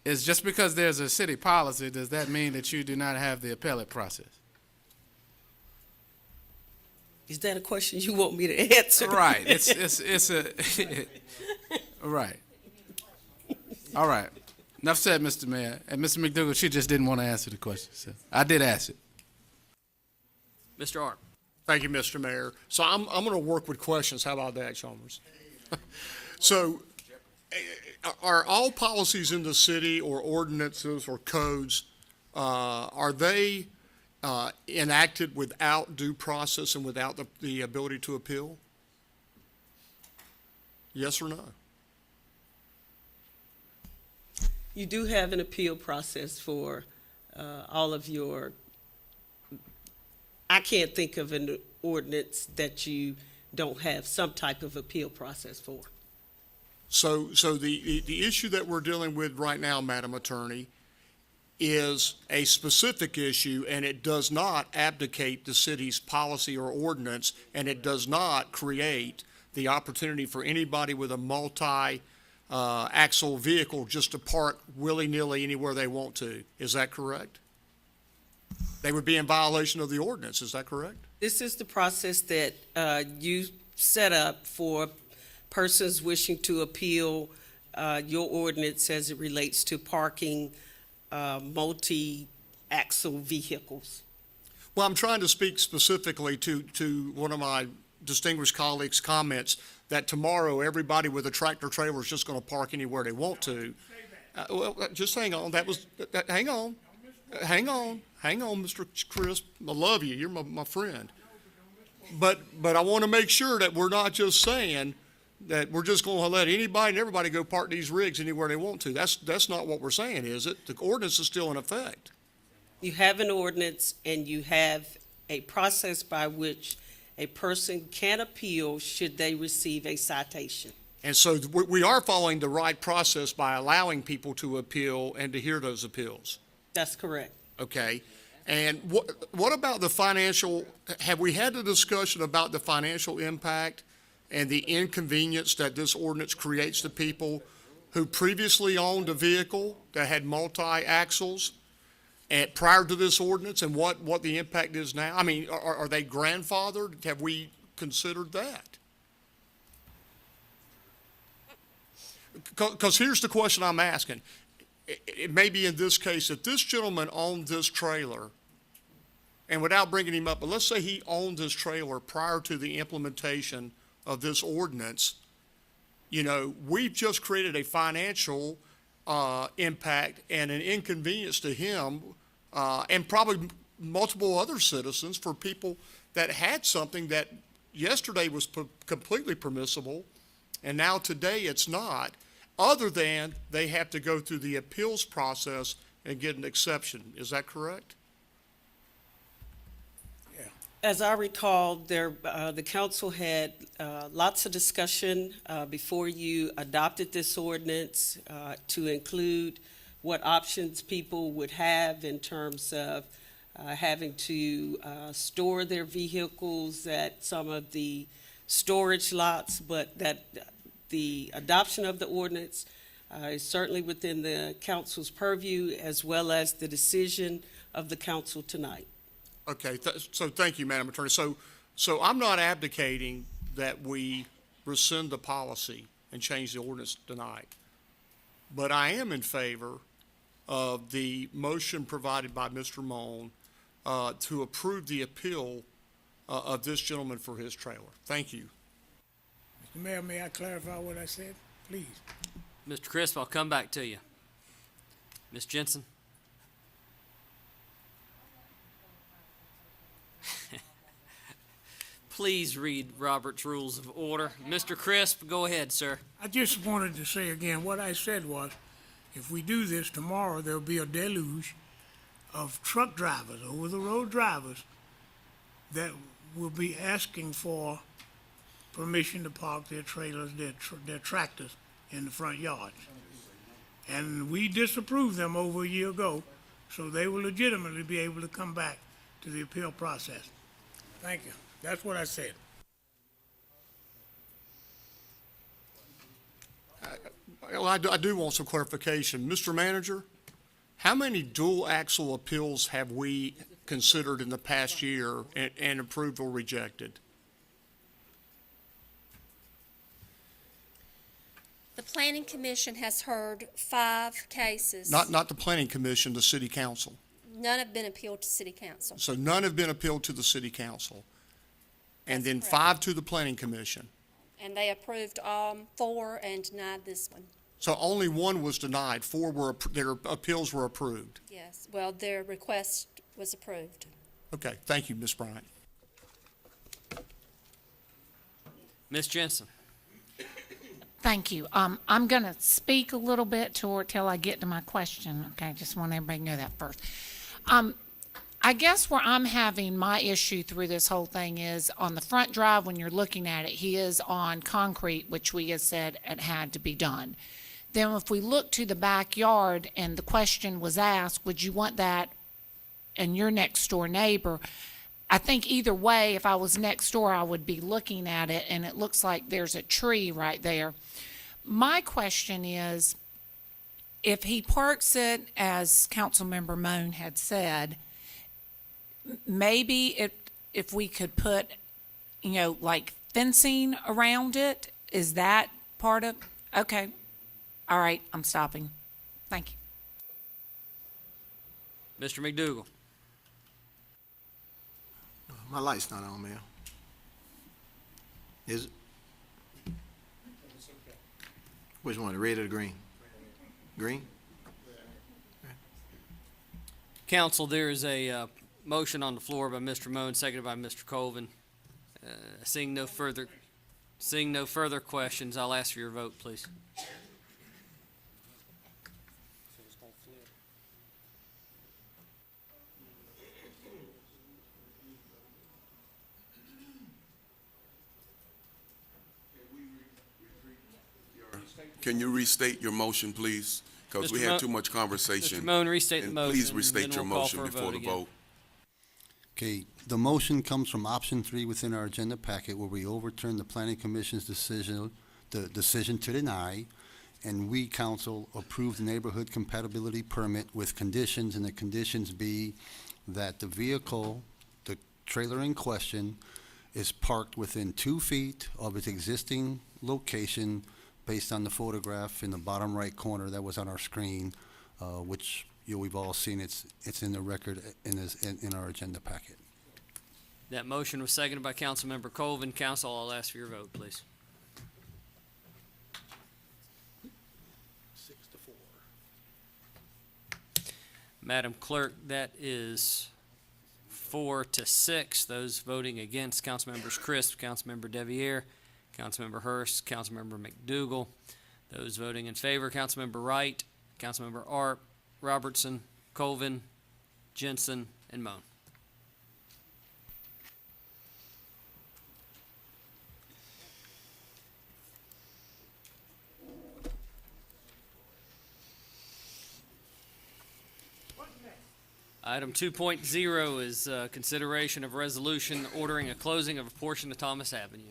is, just because there's a city policy, does that mean that you do not have the appellate process? Is that a question you want me to answer? Right. It's a right. All right. Enough said, Mr. Mayor. And Mr. McDougall, she just didn't want to answer the question. So I did ask it. Mr. Art. Thank you, Mr. Mayor. So I'm going to work with questions. How about that, Chalmers? So are all policies in the city or ordinances or codes, are they enacted without due process and without the ability to appeal? Yes or no? You do have an appeal process for all of your, I can't think of an ordinance that you don't have some type of appeal process for. So the issue that we're dealing with right now, Madam Attorney, is a specific issue, and it does not abdicate the city's policy or ordinance, and it does not create the opportunity for anybody with a axle vehicle just to park willy-nilly anywhere they want to. Is that correct? They would be in violation of the ordinance. Is that correct? This is the process that you set up for persons wishing to appeal your ordinance as it relates to parking multi-axle vehicles. Well, I'm trying to speak specifically to one of my distinguished colleagues' comments that tomorrow everybody with a tractor trailer is just going to park anywhere they want to. Well, just hang on. Hang on, Mr. Crisp. I love you. You're my friend. But I want to make sure that we're not just saying that we're just going to let anybody and everybody go park these rigs anywhere they want to. That's not what we're saying, is it? The ordinance is still in effect. You have an ordinance and you have a process by which a person can appeal should they receive a citation. And so we are following the right process by allowing people to appeal and to hear those appeals. That's correct. Okay. And what about the financial, have we had a discussion about the financial impact and the inconvenience that this ordinance creates to people who previously owned a vehicle that had multi-axles and prior to this ordinance, and what the impact is now? I mean, are they grandfathered? Have we considered that? Because here's the question I'm asking. It may be in this case, if this gentleman owned this trailer, and without bringing him up, but let's say he owned this trailer prior to the implementation of this ordinance, you know, we've just created a financial impact and an inconvenience to him and probably multiple other citizens for people that had something that yesterday was completely permissible and now today it's not, other than they have to go through the appeals process and get an exception. Is that correct? As I recall, the council had lots of discussion before you adopted this ordinance to include what options people would have in terms of having to store their vehicles at some of the storage lots, but that the adoption of the ordinance is certainly within the council's purview, as well as the decision of the council tonight. Okay, so thank you, Madam Attorney. So I'm not abdicating that we rescind the policy and change the ordinance tonight, but I am in favor of the motion provided by Mr. Moan to approve the appeal of this gentleman for his trailer. Thank you. Mr. Mayor, may I clarify what I said, please? Mr. Crisp, I'll come back to you. Ms. Jensen? Please read Robert's Rules of Order. Mr. Crisp, go ahead, sir. I just wanted to say again, what I said was, if we do this tomorrow, there'll be a deluge of truck drivers, over-the-road drivers, that will be asking for permission to park their trailers, their tractors in the front yards. And we disapproved them over a year ago, so they will legitimately be able to come back to the appeal process. Thank you. That's what I said. Well, I do want some clarification. Mr. Manager, how many dual axle appeals have we considered in the past year and approved or rejected? The Planning Commission has heard 5 cases. Not the Planning Commission, the City Council. None have been appealed to City Council. So none have been appealed to the City Council. And then 5 to the Planning Commission. And they approved 4 and denied this one. So only one was denied, four were, their appeals were approved. Yes, well, their request was approved. Okay, thank you, Ms. Bryant. Ms. Jensen. Thank you. I'm going to speak a little bit till I get to my question. Okay, just want everybody to know that first. I guess where I'm having my issue through this whole thing is on the front drive when you're looking at it, he is on concrete, which we had said it had to be done. Then if we look to the backyard and the question was asked, would you want that in your next door neighbor? I think either way, if I was next door, I would be looking at it, and it looks like there's a tree right there. My question is, if he parks it, as Councilmember Moan had said, maybe if we could put, like fencing around it, is that part of, okay. All right, I'm stopping. Thank you. Mr. McDougal. My light's not on, Mayor. Is it? Which one, the red or the green? Green? Council, there is a motion on the floor by Mr. Moan, seconded by Mr. Colvin. Seeing no further questions, I'll ask for your vote, please. Can you restate your motion, please? Because we Mr. had Mo- too much conversation. Mr. Moan, restate the And motion, please and restate then your we'll call motion for a before vote the again. vote. Okay, the motion comes from option 3 within our agenda packet where we overturn the planning commission's decision, the decision to deny, and we, council, approve the neighborhood compatibility permit with conditions, and the conditions be that the vehicle, the trailer in question, is parked within 2 feet of its existing location based on the photograph in the bottom right corner that was on our screen, which we've all seen. It's in the record in our agenda packet. That motion was seconded by Councilmember Colvin. Council, I'll ask for your vote, please. 6-4. Madam Clerk, that is 4-6. Those voting against, Councilmembers Crisp, Councilmember Deviere, Councilmember Hurst, Councilmember McDougal. Those voting in favor, Councilmember Wright, Councilmember Arp, Robertson, Colvin, Jensen, and Moan. Item 2.0 is consideration of resolution ordering a closing of a portion of Thomas Avenue.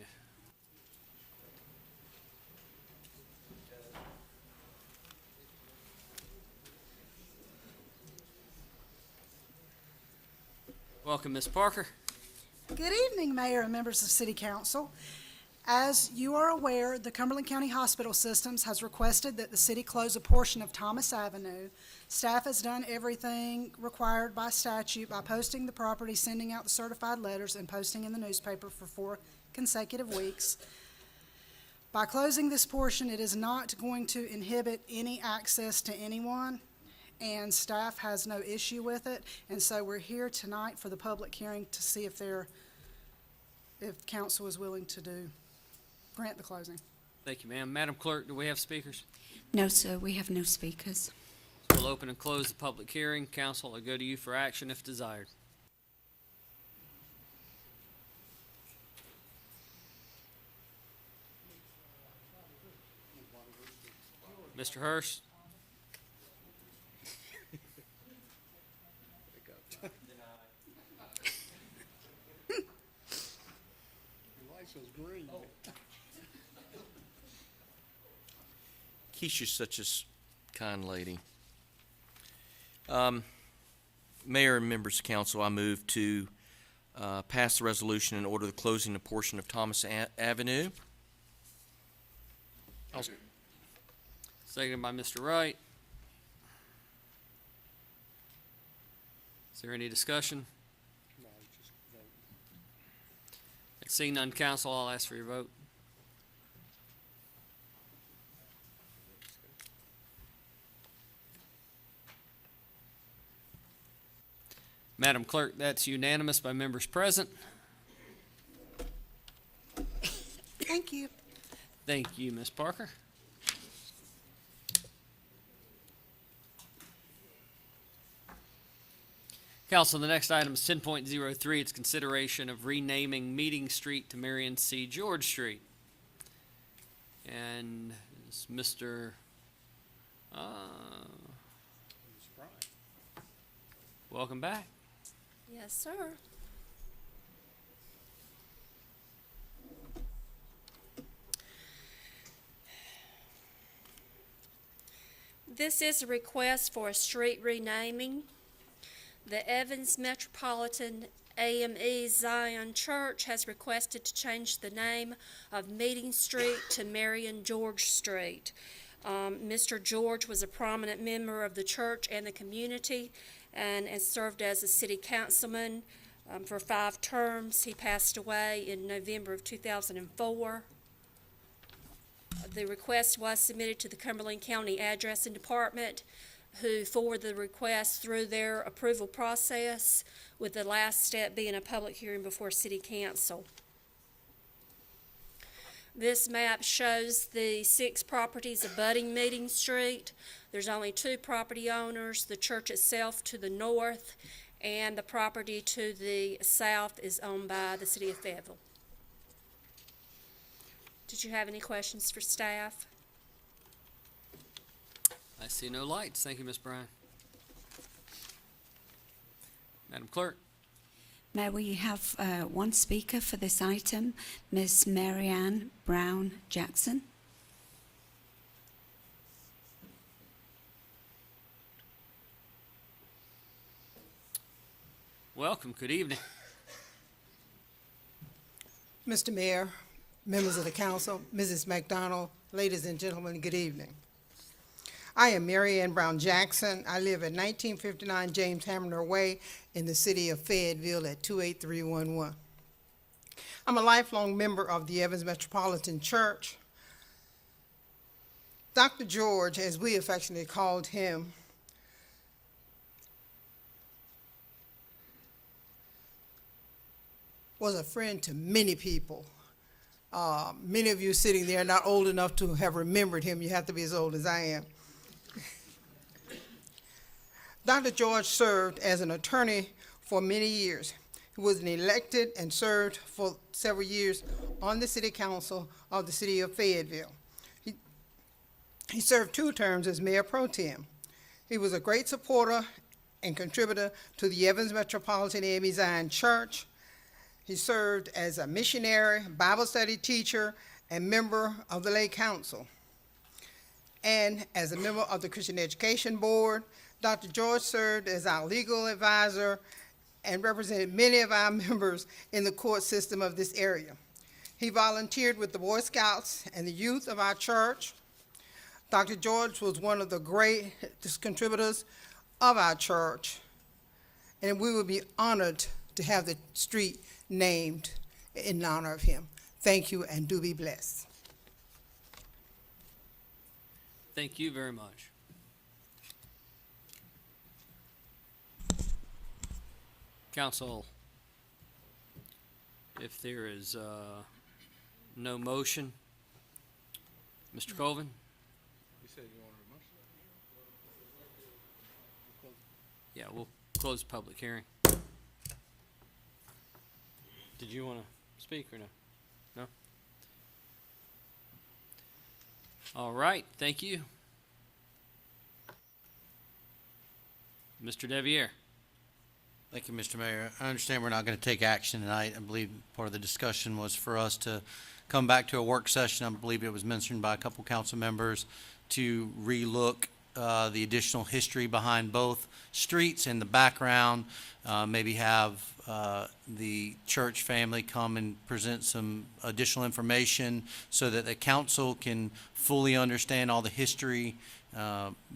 Welcome, Ms. Parker. Good evening, Mayor and members of City Council. As you are aware, the Cumberland County Hospital Systems has requested that the city close a portion of Thomas Avenue. Staff has done everything required by statute by posting the property, sending out the certified letters, and posting in the newspaper for 4 consecutive weeks. By closing this portion, it is not going to inhibit any access to anyone, and staff has no issue with it. And so we're here tonight for the public hearing to see if council is willing to grant the closing. Thank you, ma'am. Madam Clerk, do we have speakers? No, sir, we have no speakers. We'll open and close the public hearing. Council, I go to you for action if desired. Mr. Hurst? Green. Keisha's such a kind lady. Mayor and members of council, I move to pass the resolution and order the closing of a portion of Thomas Avenue. Seconded by Mr. Wright. Is there any discussion? Seeing none, council, I'll ask for your vote. Madam Clerk, that's unanimous by members present. Thank you. Thank you, Ms. Parker. Council, the next item is 10.03. It's consideration of renaming Meeting Street to Marion C. George Street. And it's Mr. Welcome back. Yes, sir. This is a request for a street renaming. The Evans Metropolitan AME Zion Church has requested to change the name of Meeting Street to Marion George Street. Mr. George was a prominent member of the church and the community and has served as a city councilman for 5 terms. He passed away in November of 2004. The request was submitted to the Cumberland County Addressing Department, who forwarded the request through their approval process, with the last step being a public hearing before City Council. This map shows the 6 properties abutting Meeting Street. There's only 2 property owners, the church itself to the north, and the property to the south is owned by the City of Fayetteville. Did you have any questions for staff? I see no lights. Thank you, Ms. Bryan. Madam Clerk. May we have one speaker for this item, Ms. Marianne Brown Jackson? Welcome. Good evening. Mr. Mayor, members of the council, Mrs. McDonald, ladies and gentlemen, good evening. I am Mary Ann Brown Jackson. I live at 1959 James Hamner Way in the city of Fayetteville at 28311. I'm a lifelong member of the Evans Metropolitan Church. Dr. George, as we affectionately called him, was a friend to many people. Many of you sitting there are not old enough to have remembered him. You have to be as old as I am. Dr. George served as an attorney for many years. He was elected and served for several years on the city council of the city of Fayetteville. He served 2 terms as mayor pro tem. He was a great supporter and contributor to the Evans Metropolitan AME Zion Church. He served as a missionary, Bible study teacher, and member of the lay council. And as a member of the Christian Education Board, Dr. George served as our legal advisor and represented many of our members in the court system of this area. He volunteered with the Boy Scouts and the youth of our church. Dr. George was one of the greatest contributors of our church, and we would be honored to have the street named in honor of him. Thank you, and do be blessed. Thank you very much. Council, if there is no motion, Mr. Colvin? You said you wanted a motion? Yeah, we'll close the public hearing. Did you want to speak or no? No? All right, thank you. Mr. Deviere. Thank you, Mr. Mayor. I understand we're not going to take action tonight. I believe part of the discussion was for us to come back to a work session. I believe it was mentioned by a couple council members to relook the additional history behind both streets and the background, maybe have the church family come and present some additional information so that the council can fully understand all the history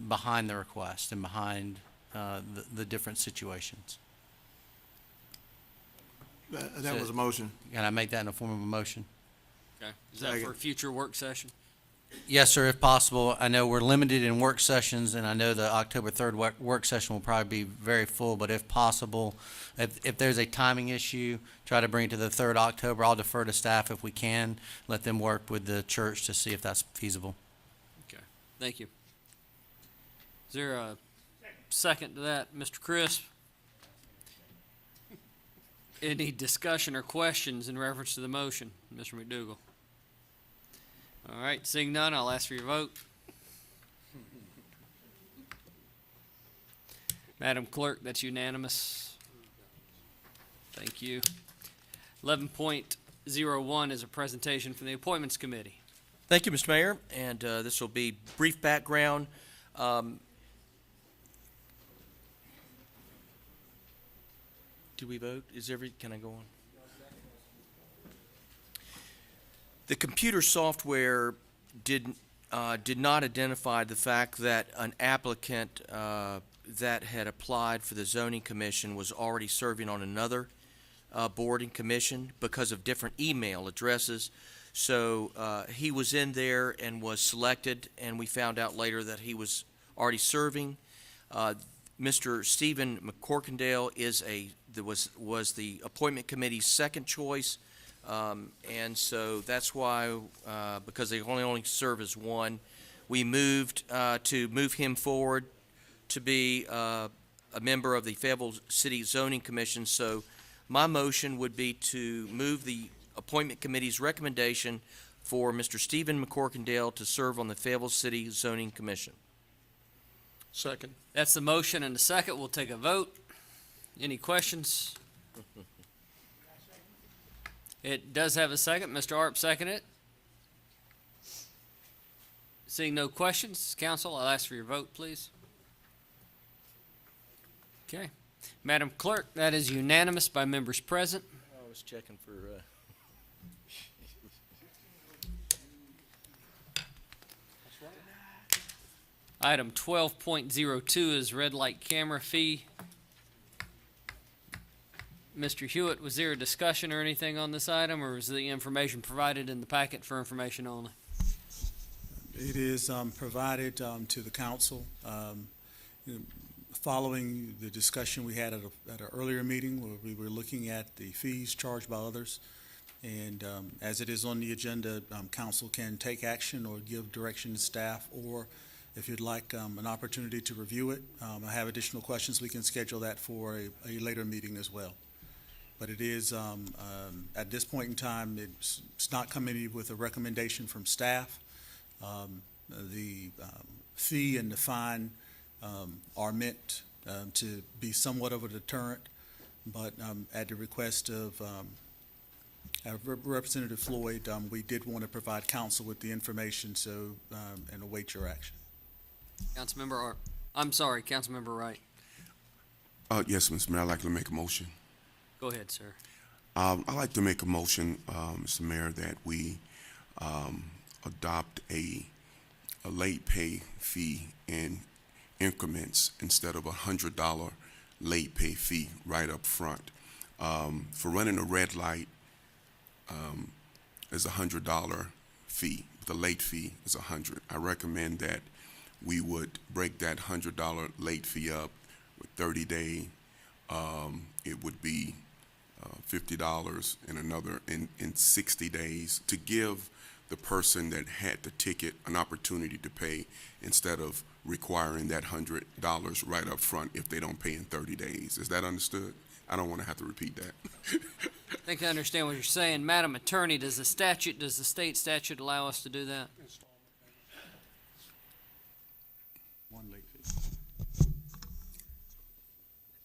behind the request and behind the different situations. That was a motion. Can I make that in the form of a motion? Okay. Is that for a future work session? Yes, sir, if possible. I know we're limited in work sessions, and I know the October 3rd work session will probably be very full, but if possible, if there's a timing issue, try to bring it to the 3rd October. I'll defer to staff if we can, let them work with the church to see if that's feasible. Okay, thank you. Is there a second to that, Mr. Crisp? Any discussion or questions in reference to the motion, Mr. McDougall? All right, seeing none, I'll ask for your vote. Madam Clerk, that's unanimous. Thank you. 11.01 is a presentation from the Appointments Committee. Thank you, Mr. Mayor, and this will be brief background. Do we vote? Can I go on? The computer software did not identify the fact that an applicant that had applied for the zoning commission was already serving on another board and commission because of different email addresses. So he was in there and was selected, and we found out later that he was already serving. Mr. Stephen McCorkindale was the appointment committee's second choice, and so that's why, because they only serve as one, we moved to move him forward to be a member of the Fayetteville City Zoning Commission. So my motion would be to move the appointment committee's recommendation for Mr. Stephen McCorkindale to serve on the Fayetteville City Zoning Commission. Second. That's the motion and the second. We'll take a vote. Any questions? It does have a second. Mr. Arp seconded it. Seeing no questions, council, I'll ask for your vote, please. Okay. Madam Clerk, that is unanimous by members present. I was checking for... Item 12.02 is red light camera fee. Mr. Hewitt, was there a discussion or anything on this item, or was the information provided in the packet for information only? It is provided to the council. Following the discussion we had at an earlier meeting where we were looking at the fees charged by others, and as it is on the agenda, council can take action or give direction to staff, or if you'd like an opportunity to review it, I have additional questions, we can schedule that for a later meeting as well. But it is, at this point in time, it's not coming with a recommendation from staff. The fee and the fine are meant to be somewhat of a deterrent, but at the request of Representative Floyd, we did want to provide council with the information, so, and await your action. Councilmember Arp. I'm sorry, Councilmember Wright. Yes, Mr. Mayor, I'd like to make a motion. Go ahead, sir. I'd like to make a motion, Mr. Mayor, that we adopt a late pay fee in increments instead of $100 late pay fee right up front. For running a red light, is $100 fee. The late fee is $100. I recommend that we would break that $100 late fee up with 30-day. It would be $50 in another in 60 days to give the person that had the ticket an opportunity to pay instead of requiring that $100 right up front if they don't pay in 30 days. Is that understood? I don't want to have to repeat that. I think I understand what you're saying. Madam Attorney, does the state statute allow us to do that? One late fee.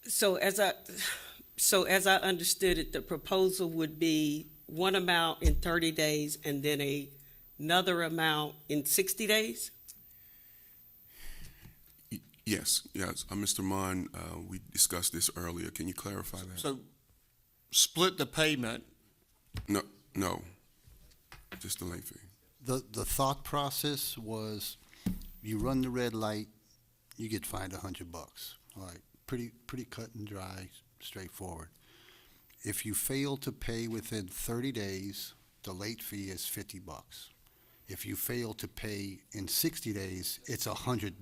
So as I understood it, the proposal would be one amount in 30 days and then another amount in 60 days? Yes. Mr. Munn, we discussed this earlier. Can you clarify that? So split the payment. No, just the late fee. The thought process was, you run the red light, you get fined $100. All right, pretty cut and dry, straightforward. If you fail to pay within 30 days, the late fee is $50. If you fail to pay in 60 days, it's $100.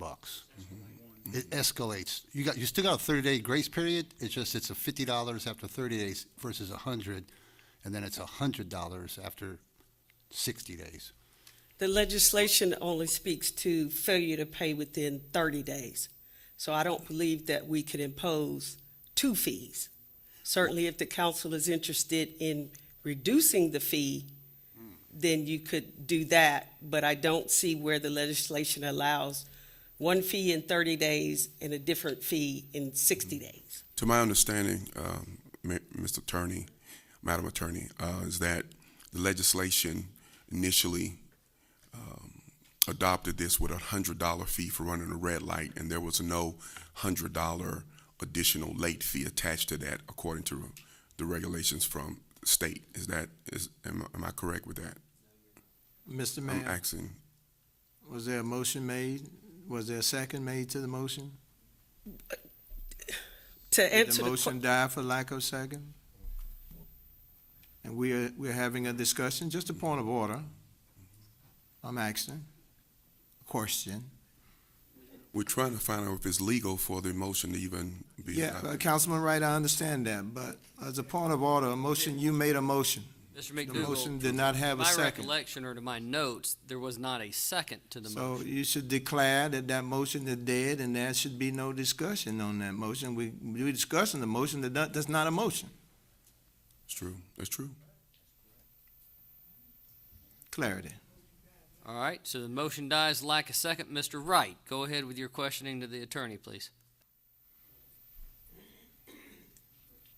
It escalates. You still got a 30-day grace period. It's a $50 after 30 days versus 100, and then it's $100 after 60 days. The legislation only speaks to failure to pay within 30 days. So I don't believe that we could impose two fees. Certainly, if the council is interested in reducing the fee, then you could do that. But I don't see where the legislation allows one fee in 30 days and a different fee in 60 days. To my understanding, Mr. Attorney, Madam Attorney, is that the legislation initially adopted this with a $100 fee for running a red light, and there was no $100 additional late fee attached to that, according to the regulations from the state. Am I correct with that? Mr. I'm Mayor, asking. was there a motion made? Was there a second made to the motion? To Did answer the motion die for lack of second? And we're having a discussion, just a point of order. I'm asking a question. We're trying to find out if it's legal for the motion to even be Yeah, adopted. Councilman Wright, I understand that, but as a point of order, a motion, you made a motion. Mr. The McDougal, motion did not have a my second. recollection or to my notes, there was not a second to the So motion. you should declare that that motion is dead, and there should be no discussion on that motion. We're discussing the motion, that's not a motion. It's true. That's true. Clarity. All right, so the motion dies, lack a second. Mr. Wright, go ahead with your questioning to the attorney, please.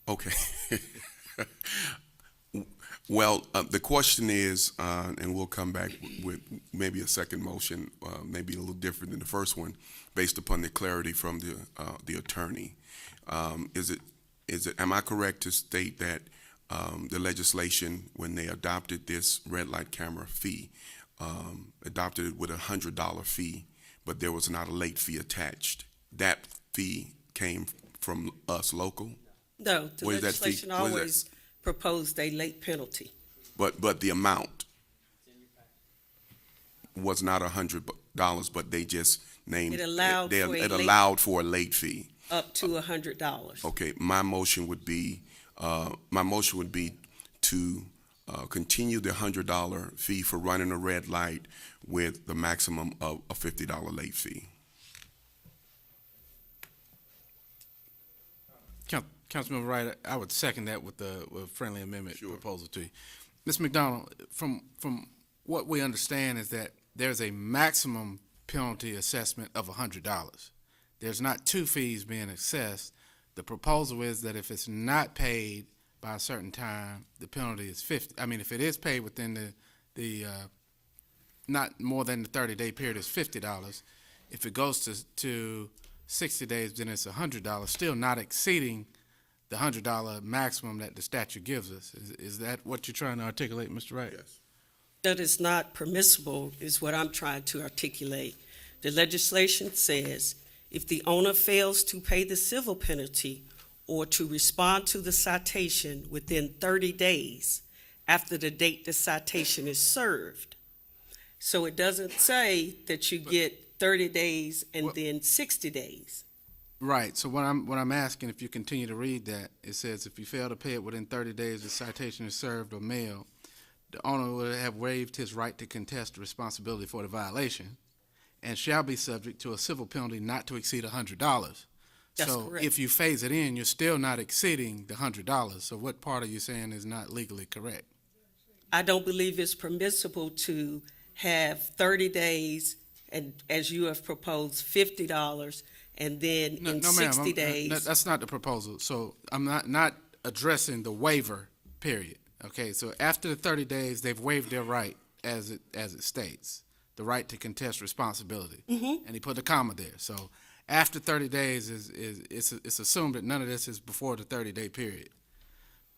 Okay. Well, the question is, and we'll come back with maybe a second motion, maybe a little different than the first one, based upon the clarity from the attorney. Am I correct to state that the legislation, when they adopted this red light camera fee, adopted it with a $100 fee, but there was not a late fee attached? That fee came from us local? No, the What is that fee? legislation What is that? always proposed a late penalty. But the amount was not $100, but they just named It allowed for a it late- allowed for a late fee. Up to $100. Okay, my motion would be to continue the $100 fee for running a red light with the maximum of a $50 late fee. Councilmember Wright, I would second that with a friendly amendment proposal to you. Ms. McDonald, from what we understand is that there's a maximum penalty assessment of $100. There's not two fees being assessed. The proposal is that if it's not paid by a certain time, the penalty is $50. I mean, if it is paid within the not more than the 30-day period, is $50. If it goes to 60 days, then it's $100, still not exceeding the $100 maximum that the statute gives us. Is that what you're trying to articulate, Mr. Wright? Yes. That is not permissible, is what I'm trying to articulate. The legislation says if the owner fails to pay the civil penalty or to respond to the citation within 30 days after the date the citation is served. So it doesn't say that you get 30 days and then 60 days. Right. So what I'm asking, if you continue to read that, it says if you fail to pay it within 30 days, the citation is served or mailed, the owner will have waived his right to contest the responsibility for the violation, and shall be subject to a civil penalty not to exceed $100. That's So correct. if you phase it in, you're still not exceeding the $100. So what part are you saying is not legally correct? I don't believe it's permissible to have 30 days and, as you have proposed, $50, and then in 60 days. That's not the proposal. So I'm not addressing the waiver period. Okay, so after the 30 days, they've waived their right, as it states, the right to contest responsibility. And he put a comma there. So after 30 days, it's assumed that none of this is before the 30-day period.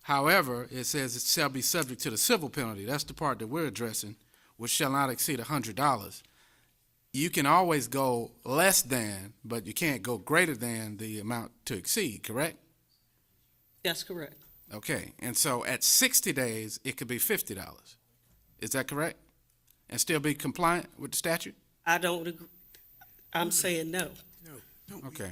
However, it says it shall be subject to the civil penalty. That's the part that we're addressing, which shall not exceed $100. You can always go less than, but you can't go greater than the amount to exceed, correct? That's correct. Okay, and so at 60 days, it could be $50. Is that correct? and still be compliant with the statute? I don't agree. I'm saying no. Okay.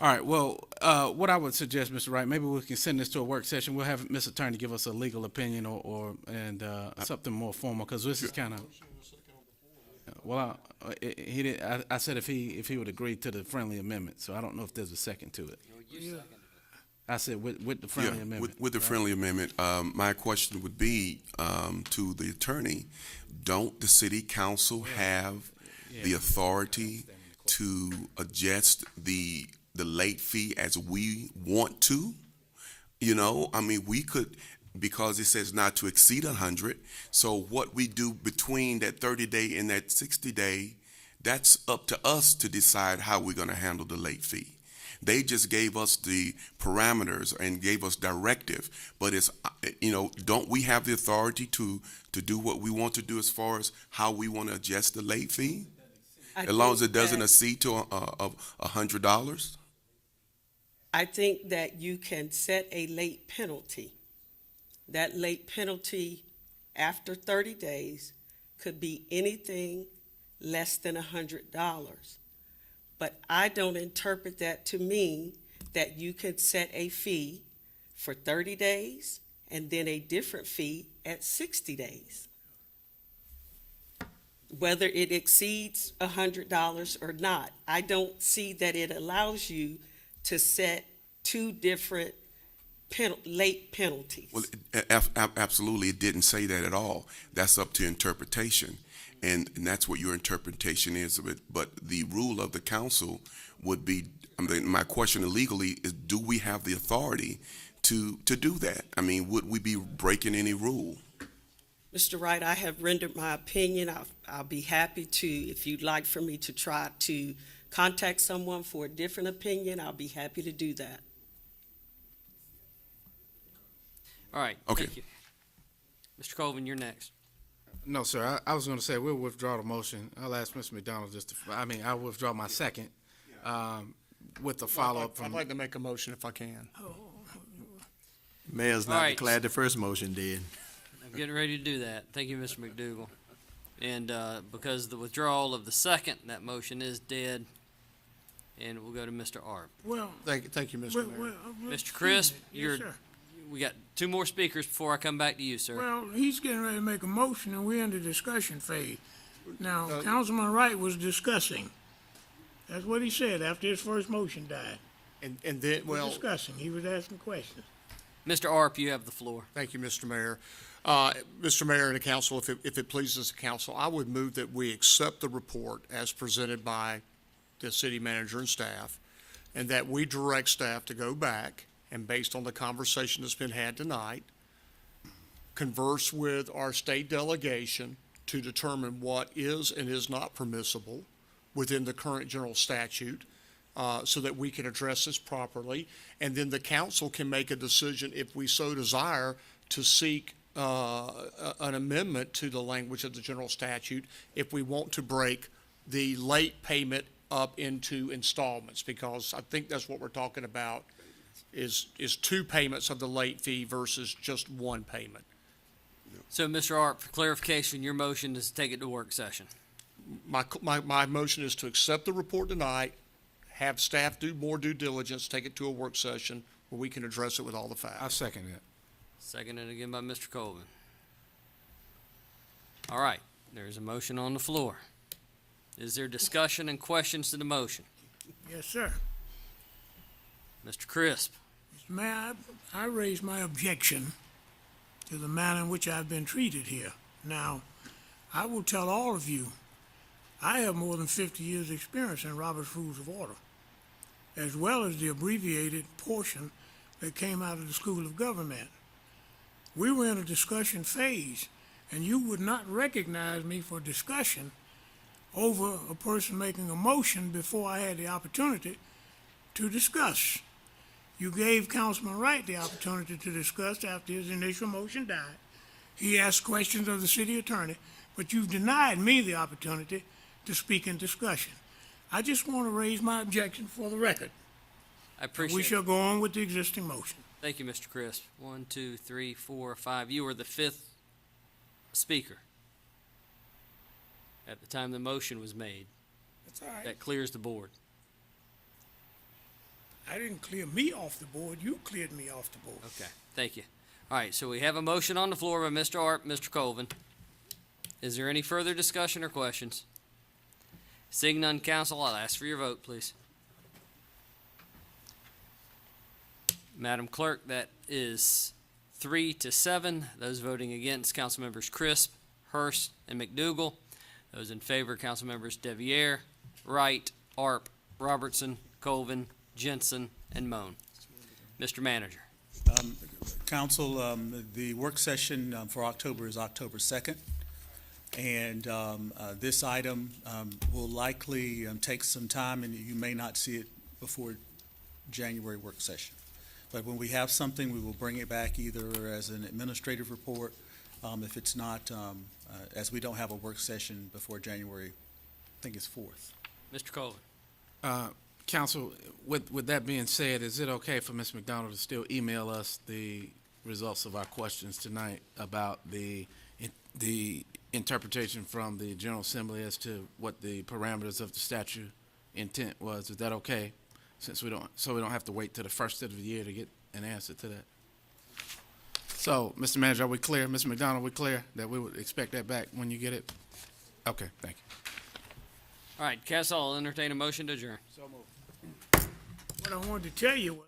All right, well, what I would suggest, Mr. Wright, maybe we can send this to a work session. We'll have Ms. Attorney give us a legal opinion or something more formal, because this is kind of, well, he did, I said if he would agree to the friendly amendment, so I don't know if there's a second to it. I said with the friendly amendment. With the right? friendly amendment, my question would be to the attorney, don't the city council have the authority to adjust the late fee as we want to? You know, I mean, we could, because it says not to exceed 100. So what we do between that 30-day and that 60-day, that's up to us to decide how we're going to handle the late fee. They just gave us the parameters and gave us directive, but it's, you know, don't we have the authority to do what we want to do as far as how we want to adjust the late fee? As long as it doesn't exceed to $100? I think that you can set a late penalty. That late penalty after 30 days could be anything less than $100. But I don't interpret that to mean that you could set a fee for 30 days and then a different fee at 60 days. Whether it exceeds $100 or not, I don't see that it allows you to set two different late penalties. Well, absolutely, it didn't say that at all. That's up to interpretation, and that's what your interpretation is of it. But the rule of the council would be, I mean, my question legally is, do we have the authority to do that? I mean, would we be breaking any rule? Mr. Wright, I have rendered my opinion. I'll be happy to, if you'd like for me to try to contact someone for a different opinion, I'll be happy to do that. All right, Okay. thank you. Mr. Colvin, you're next. No, sir, I was going to say we'll withdraw the motion. I'll ask Mr. McDonald I'll withdraw my second with the follow-up from. I'd like to make a motion if I can. Mayor's All not right. declared the first motion dead. I'm getting ready to do that. Thank you, Mr. McDougal. And because of the withdrawal of the second, that motion is dead. And we'll go to Mr. Arp. Well, Thank you, Mr. Mayor. Mr. Crisp, yes, sir. we got two more speakers before I come back to you, sir. Well, he's getting ready to make a motion, and we're in the discussion phase. Now, Councilman Wright was discussing. That's what he said after his first motion died. And then, He was well, discussing. He was asking questions. Mr. Arp, you have the floor. thank you, Mr. Mayor. Mr. Mayor and the council, if it pleases the council, I would move that we accept the report as presented by the city manager and staff, and that we direct staff to go back and, based on the conversation that's been had tonight, converse with our state delegation to determine what is and is not permissible within the current general statute, so that we can address this properly. And then the council can make a decision, if we so desire, to seek an amendment to the language of the general statute if we want to break the late payment up into installments, because I think that's what we're talking about, is two payments of the late fee versus just one payment. So, Mr. Arp, for clarification, your motion is to take it to work session. My motion is to accept the report tonight, have staff do more due diligence, take it to a work session where we can address it with all the I'll facts. second that. Seconded again by Mr. Colvin. All right, there's a motion on the floor. Is there discussion and questions to the motion? Yes, sir. Mr. Crisp? Mr. Mayor, I raise my objection to the manner in which I've been treated here. Now, I will tell all of you, I have more than 50 years' experience in Robert's Rules of Order, as well as the abbreviated portion that came out of the School of Government. We were in a discussion phase, and you would not recognize me for discussion over a person making a motion before I had the opportunity to discuss. You gave Councilman Wright the opportunity to discuss after his initial motion died. He asked questions of the city attorney, but you've denied me the opportunity to speak in discussion. I just want to raise my objection for the record. I appreciate We it. shall go on with the existing motion. Thank you, Mr. Crisp. 1, 2, 3, 4, 5. You are the fifth speaker. at the time the motion was made. That's all right. That clears the board. I didn't clear me off the board. You cleared me off the board. Okay, thank you. All right, so we have a motion on the floor by Mr. Arp, Mr. Colvin. Is there any further discussion or questions? Seeing none, council, I'll ask for your vote, please. Madam Clerk, that is 3-7. Those voting against, council members Crisp, Hurst, and McDougal. Those in favor, council members Deviere, Wright, Arp, Robertson, Colvin, Jensen, and Moan. Mr. Manager. Council, the work session for October is October 2nd. And this item will likely take some time, and you may not see it before January work session. But when we have something, we will bring it back either as an administrative report, if it's not, as we don't have a work session before January, I think it's 4th. Mr. Colvin. Council, with that being said, is it okay for Ms. McDonald to still email us the results of our questions tonight about the interpretation from the General Assembly as to what the parameters of the statute intent was? Is that okay? So we don't have to wait till the first of the year to get an answer to that. So, Mr. Manager, are we clear? Mr. McDonald, we clear that we would expect that back when you get it? Okay, thank you. All right, council, I'll entertain a motion to adjourn. What I wanted to tell you was